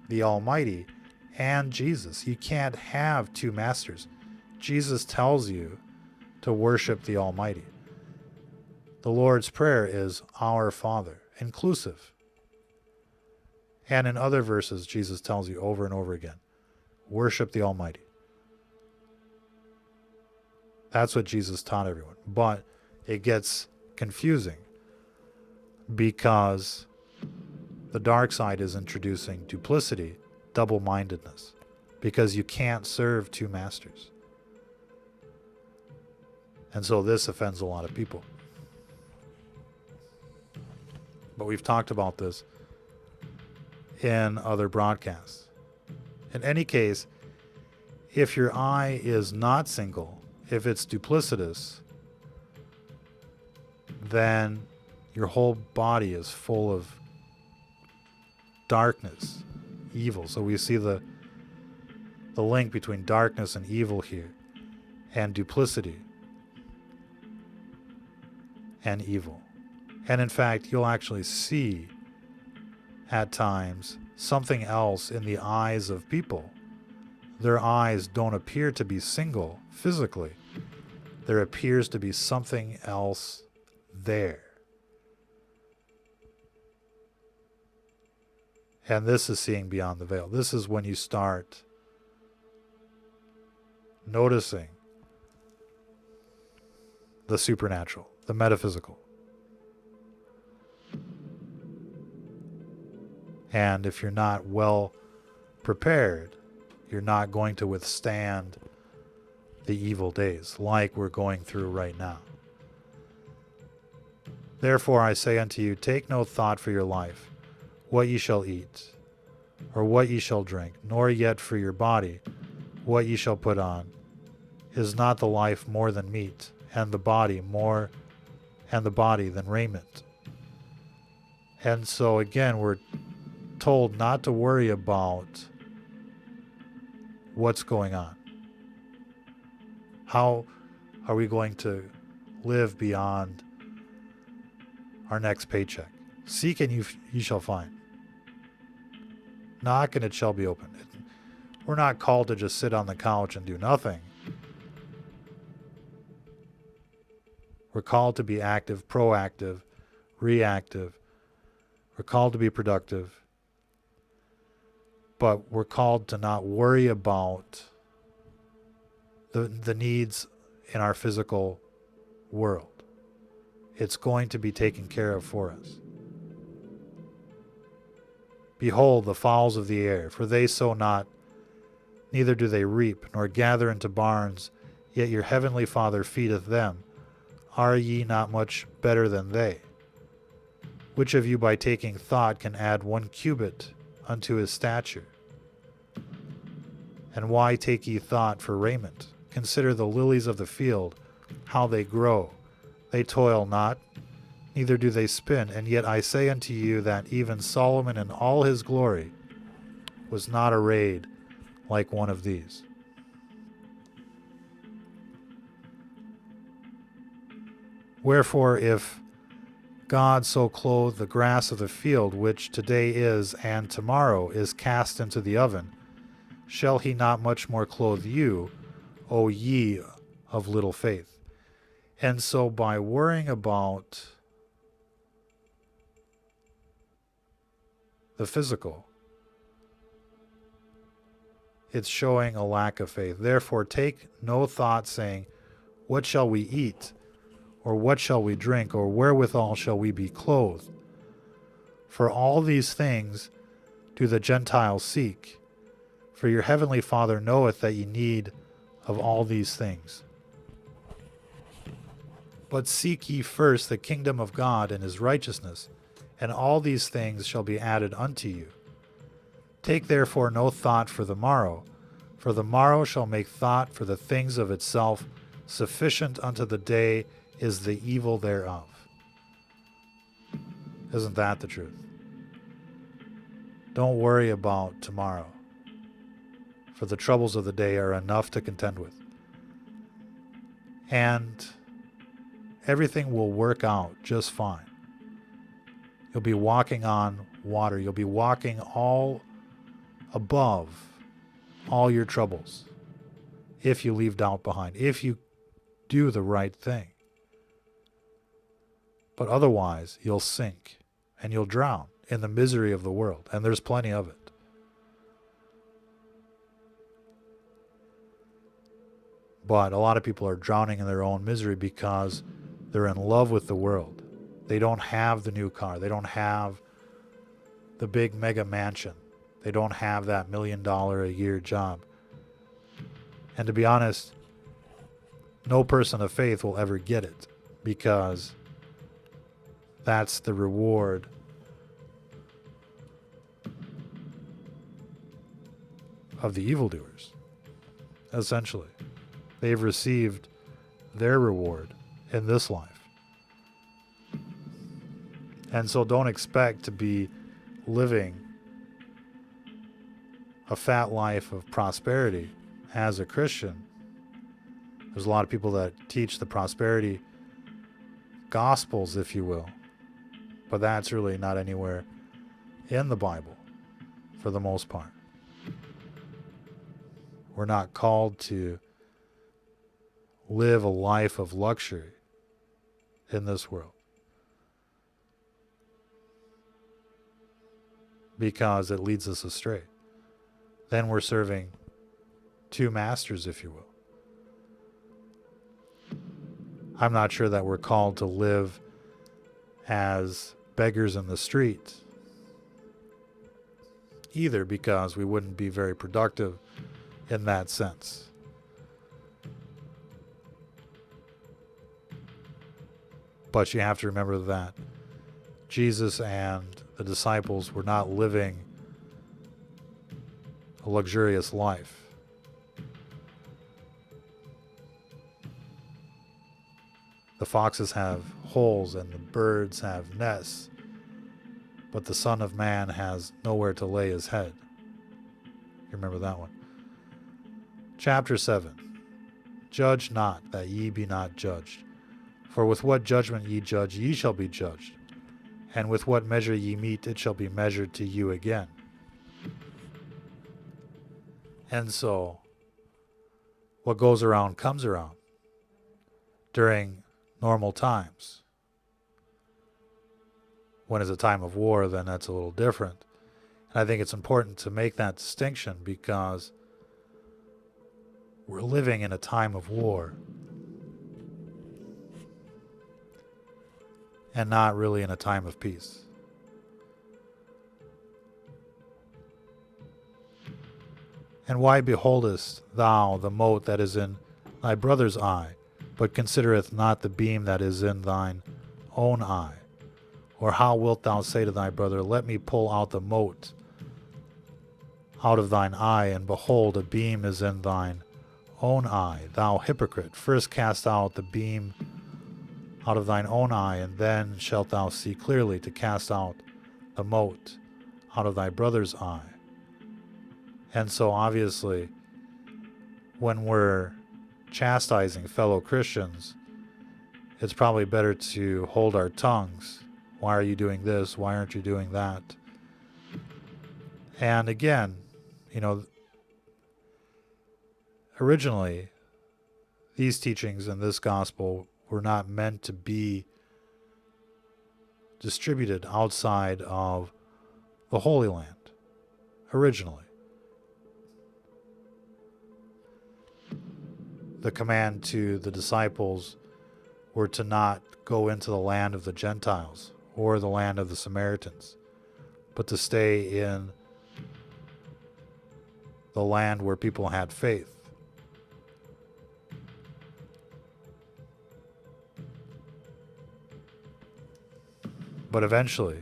the Almighty and Jesus. You can't have two masters. Jesus tells you to worship the Almighty. The Lord's Prayer is Our Father, inclusive. And in other verses, Jesus tells you over and over again, worship the Almighty. That's what Jesus taught everyone. But it gets confusing because the dark side is introducing duplicity, double-mindedness, because you can't serve two masters. And so this offends a lot of people. But we've talked about this in other broadcasts. In any case, if your eye is not single, if it's duplicitous, then your whole body is full of darkness, evil. So we see the link between darkness and evil here, and duplicity and evil. And in fact, you'll actually see at times something else in the eyes of people. Their eyes don't appear to be single physically. There appears to be something else there. And this is seeing beyond the veil. This is when you start noticing the supernatural, the metaphysical. And if you're not well prepared, you're not going to withstand the evil days like we're going through right now. Therefore I say unto you, take no thought for your life, what ye shall eat, or what ye shall drink, nor yet for your body, what ye shall put on. Is not the life more than meat, and the body than raiment? And so again, we're told not to worry about what's going on. How are we going to live beyond our next paycheck? Seek and you shall find. Knock and it shall be opened. We're not called to just sit on the couch and do nothing. We're called to be active, proactive, reactive. We're called to be productive. But we're called to not worry about the needs in our physical world. It's going to be taken care of for us. Behold the fowls of the air, for they sow not, neither do they reap, nor gather into barns, yet your heavenly Father feedeth them. Are ye not much better than they? Which of you by taking thought can add 1 cubit unto his stature? And why take ye thought for raiment? Consider the lilies of the field, how they grow. They toil not, neither do they spin. And yet I say unto you that even Solomon in all his glory was not arrayed like one of these. Wherefore, if God so clothed the grass of the field, which today is and tomorrow is cast into the oven, shall he not much more clothe you, O ye of little faith? And so by worrying about the physical, it's showing a lack of faith. Therefore take no thought, saying, what shall we eat? Or what shall we drink? Or wherewithal shall we be clothed? For all these things do the Gentiles seek. For your heavenly Father knoweth that ye need of all these things. But seek ye first the kingdom of God and his righteousness, and all these things shall be added unto you. Take therefore no thought for the morrow shall make thought for the things of itself. Sufficient unto the day is the evil thereof. Isn't that the truth? Don't worry about tomorrow, for the troubles of the day are enough to contend with. And everything will work out just fine. You'll be walking on water. You'll be walking all above all your troubles if you leave doubt behind, if you do the right thing. But otherwise, you'll sink and you'll drown in the misery of the world, and there's plenty of it. But a lot of people are drowning in their own misery because they're in love with the world. They don't have the new car. They don't have the big mega mansion. They don't have that $1 million a year job. And to be honest, no person of faith will ever get it, because that's the reward of the evildoers, essentially. They've received their reward in this life. And so don't expect to be living a fat life of prosperity as a Christian. There's a lot of people that teach the prosperity gospels, if you will, but that's really not anywhere in the Bible for the most part. We're not called to live a life of luxury in this world, because it leads us astray. Then we're serving two masters, if you will. I'm not sure that we're called to live as beggars in the street either, because we wouldn't be very productive in that sense. But you have to remember that Jesus and the disciples were not living a luxurious life. The foxes have holes and the birds have nests, but the Son of Man has nowhere to lay his head. You remember that one? Chapter 7. Judge not, that ye be not judged. For with what judgment ye judge, ye shall be judged. And with what measure ye mete, it shall be measured to you again. And so, what goes around comes around during normal times. When it's a time of war, then that's a little different. And I think it's important to make that distinction, because we're living in a time of war and not really in a time of peace. And why beholdest thou the mote that is in thy brother's eye, but considereth not the beam that is in thine own eye? Or how wilt thou say to thy brother, let me pull out the mote out of thine eye, and behold, a beam is in thine own eye? Thou hypocrite, first cast out the beam out of thine own eye, and then shalt thou see clearly to cast out the mote out of thy brother's eye. And so obviously, when we're chastising fellow Christians, it's probably better to hold our tongues Why are you doing this? Why aren't you doing that? And again, originally, these teachings in this gospel were not meant to be distributed outside of the Holy Land, originally. The command to the disciples were to not go into the land of the Gentiles or the land of the Samaritans, but to stay in the land where people had faith. But eventually,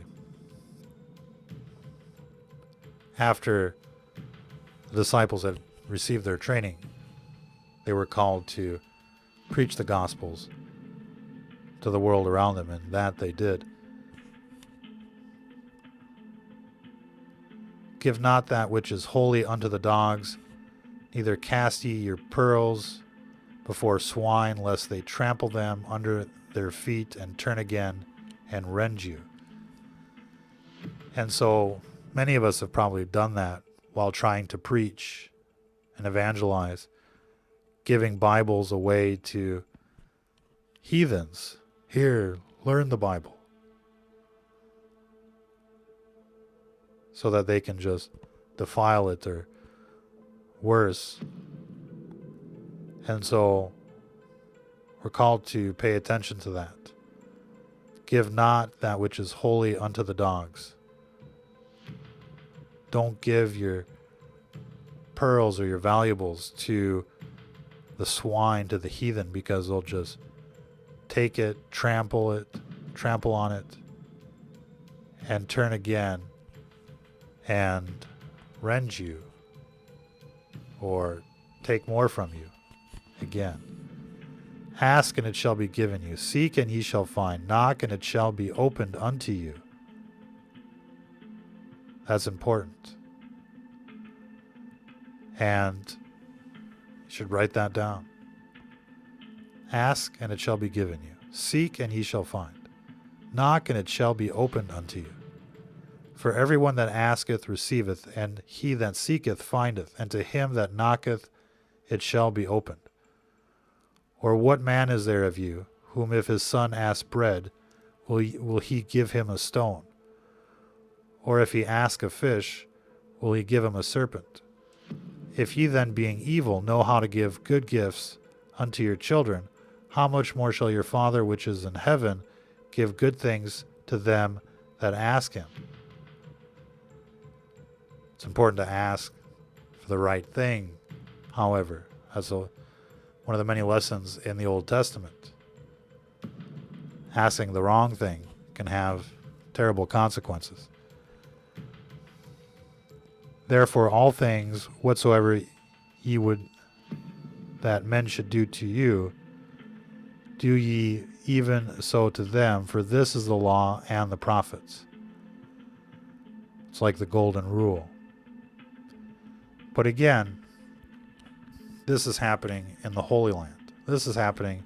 after the disciples had received their training, they were called to preach the Gospels to the world around them, and that they did. Give not that which is holy unto the dogs, neither cast ye your pearls before swine, lest they trample them under their feet and turn again and rend you. And so many of us have probably done that while trying to preach and evangelize, giving Bibles away to heathens. Here, learn the Bible, so that they can just defile it or worse. And so we're called to pay attention to that. Give not that which is holy unto the dogs. Don't give your pearls or your valuables to the swine, to the heathen, because they'll just take it, trample on it, and turn again and rend you or take more from you again. Ask and it shall be given you. Seek and ye shall find. Knock and it shall be opened unto you. That's important. And you should write that down. Ask and it shall be given you. Seek and ye shall find. Knock and it shall be opened unto you. For everyone that asketh receiveth, and he that seeketh findeth, and to him that knocketh it shall be opened. Or what man is there of you, whom if his son ask bread, will he give him a stone? Or if he ask a fish, will he give him a serpent? If ye then, being evil, know how to give good gifts unto your children, how much more shall your Father which is in heaven give good things to them that ask him? It's important to ask for the right thing, however, as one of the many lessons in the Old Testament. Asking the wrong thing can have terrible consequences. Therefore, all things whatsoever ye would that men should do to you, do ye even so to them, for this is the law and the prophets. It's like the golden rule. But again, this is happening in the Holy Land. This is happening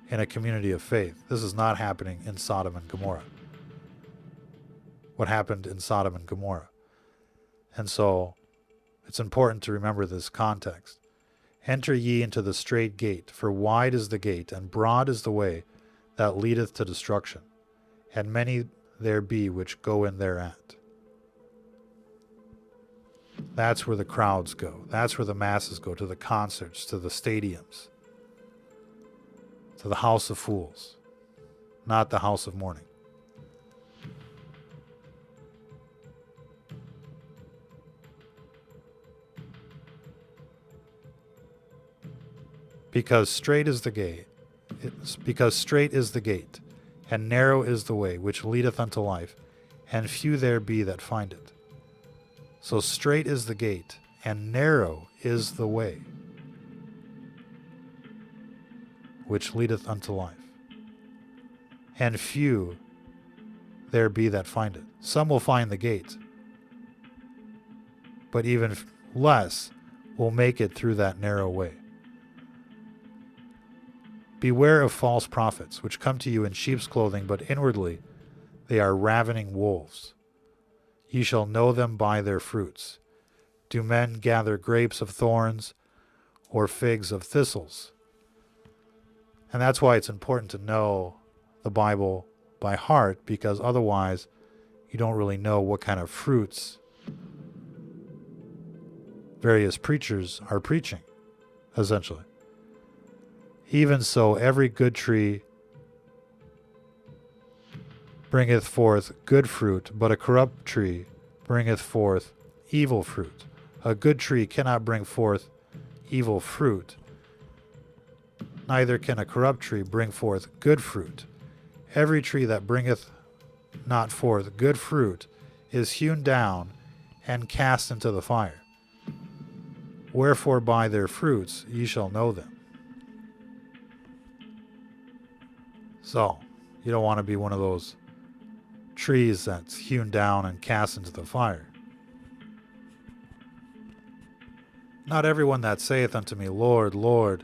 in a community of faith. This is not happening in Sodom and Gomorrah. What happened in Sodom and Gomorrah. And so it's important to remember this context. Enter ye into the strait gate, for wide is the gate, and broad is the way that leadeth to destruction, and many there be which go in thereat. That's where the crowds go. That's where the masses go, to the concerts, to the stadiums, to the house of fools, not the house of mourning. Because strait is the gate, and narrow is the way which leadeth unto life, and few there be that find it. So strait is the gate, and narrow is the way which leadeth unto life, and few there be that find it. Some will find the gate, but even less will make it through that narrow way. Beware of false prophets, which come to you in sheep's clothing, but inwardly They are ravening wolves. Ye shall know them by their fruits. Do men gather grapes of thorns or figs of thistles? And that's why it's important to know the Bible by heart, because otherwise you don't really know what kind of fruits various preachers are preaching, essentially. Even so, every good tree bringeth forth good fruit, but a corrupt tree bringeth forth evil fruit. A good tree cannot bring forth evil fruit, neither can a corrupt tree bring forth good fruit. Every tree that bringeth not forth good fruit is hewn down and cast into the fire. Wherefore by their fruits ye shall know them. So, you don't want to be one of those trees that's hewn down and cast into the fire. Not everyone that saith unto me, Lord, Lord,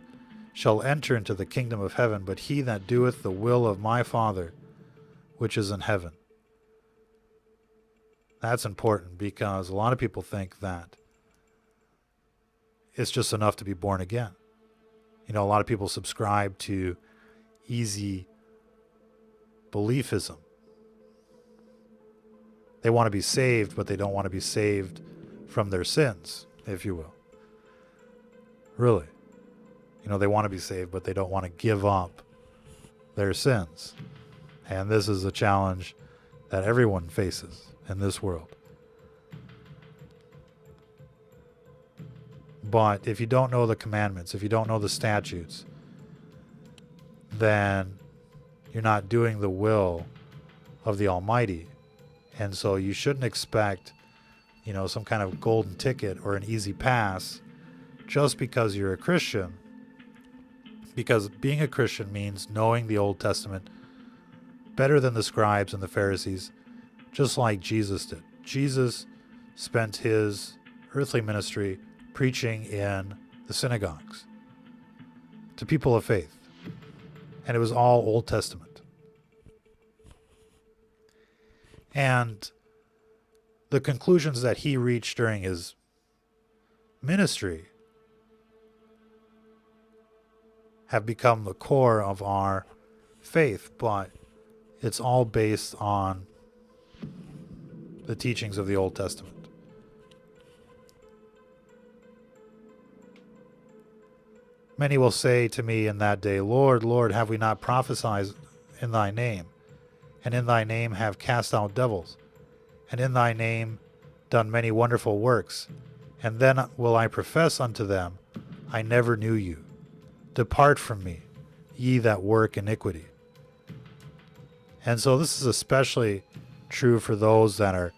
shall enter into the kingdom of heaven, but he that doeth the will of my Father which is in heaven. That's important, because a lot of people think that it's just enough to be born again. You know, a lot of people subscribe to easy beliefism. They want to be saved, but they don't want to be saved from their sins, if you will. Really. You know, they want to be saved, but they don't want to give up their sins. And this is a challenge that everyone faces in this world. But if you don't know the commandments, if you don't know the statutes, then you're not doing the will of the Almighty. And so you shouldn't expect, you know, some kind of golden ticket or an easy pass just because you're a Christian. Because being a Christian means knowing the Old Testament better than the scribes and the Pharisees, just like Jesus did. Jesus spent his earthly ministry preaching in the synagogues to people of faith. And it was all Old Testament. And the conclusions that he reached during his ministry have become the core of our faith, but it's all based on the teachings of the Old Testament. Many will say to me in that day, Lord, Lord, have we not prophesied in thy name? And in thy name have cast out devils? And in thy name done many wonderful works? And then will I profess unto them, I never knew you. Depart from me, ye that work iniquity. And so this is especially true for those that are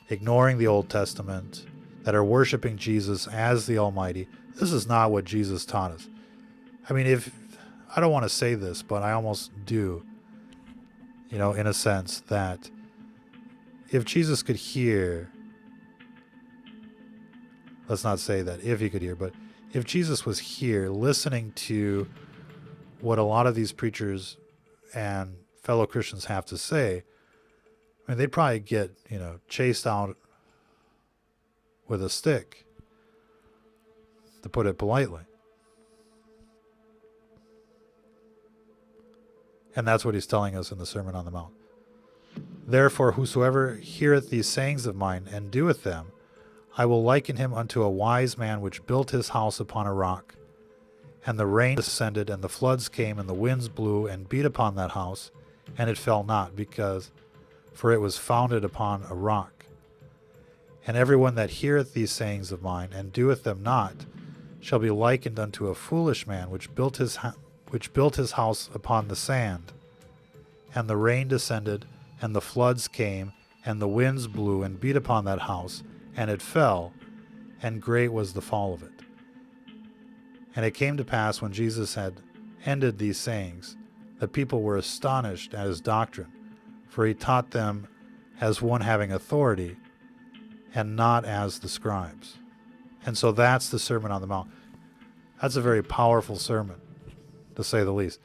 ignoring the Old Testament, that are worshiping Jesus as the Almighty. This is not what Jesus taught us. I mean, I don't want to say this, but I almost do, you know, in a sense, that if Jesus could hear, let's not say that if he could hear, but if Jesus was here listening to what a lot of these preachers and fellow Christians have to say, I mean, they'd probably get, you know, chased out with a stick, to put it politely. And that's what he's telling us in the Sermon on the Mount. Therefore, whosoever heareth these sayings of mine and doeth them, I will liken him unto a wise man which built his house upon a rock. And the rain descended, and the floods came, and the winds blew, and beat upon that house, and it fell not, for it was founded upon a rock. And everyone that heareth these sayings of mine, and doeth them not, shall be likened unto a foolish man which built his house upon the sand. And the rain descended, and the floods came, and the winds blew, and beat upon that house, and it fell, and great was the fall of it. And it came to pass, when Jesus had ended these sayings, the people were astonished at his doctrine, for he taught them as one having authority, and not as the scribes. And so that's the Sermon on the Mount. That's a very powerful sermon, to say the least.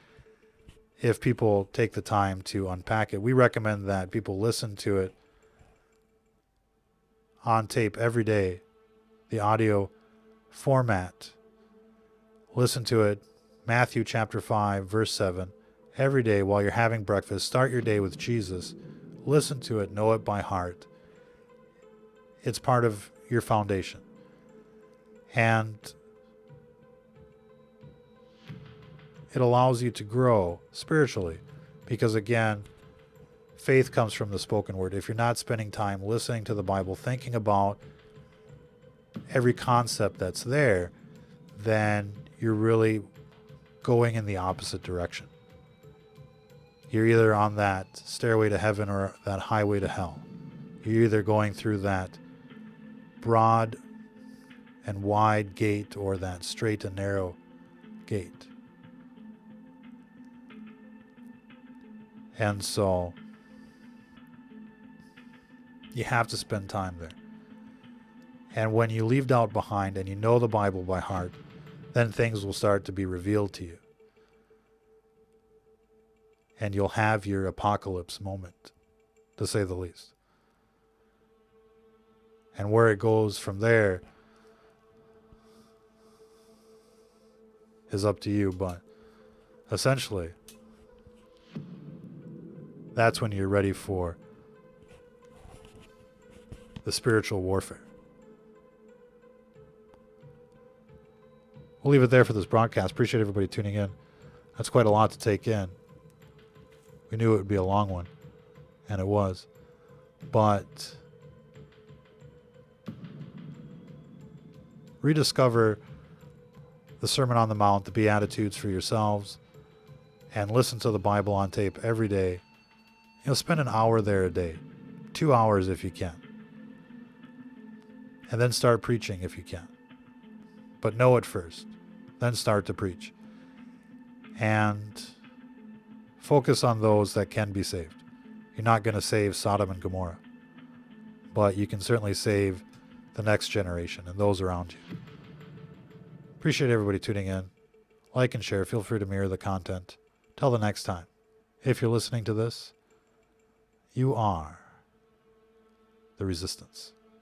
if people take the time to unpack it. We recommend that people listen to it on tape every day, the audio format. Listen to it, Matthew chapter 5, verse 7, every day while you're having breakfast. Start your day with Jesus. Listen to it, know it by heart. It's part of your foundation. And it allows you to grow spiritually because, again, faith comes from the spoken word. If you're not spending time listening to the Bible, thinking about every concept that's there, then you're really going in the opposite direction. You're either on that stairway to heaven or that highway to hell. You're either going through that broad and wide gate or that straight and narrow gate. And so you have to spend time there. And when you leave doubt behind and you know the Bible by heart, then things will start to be revealed to you. And you'll have your apocalypse moment, to say the least. And where it goes from there is up to you, but essentially, that's when you're ready for the spiritual warfare. We'll leave it there for this broadcast. Appreciate everybody tuning in. That's quite a lot to take in. We knew it would be a long one, and it was. But rediscover the Sermon on the Mount, the Beatitudes for yourselves, and listen to the Bible on tape every day. Spend an hour there a day, 2 hours if you can. And then start preaching if you can. But know it first, then start to preach. And focus on those that can be saved. You're not going to save Sodom and Gomorrah, but you can certainly save the next generation and those around you. Appreciate everybody tuning in. Like and share. Feel free to mirror the content. Till the next time. If you're listening to this, you are the resistance.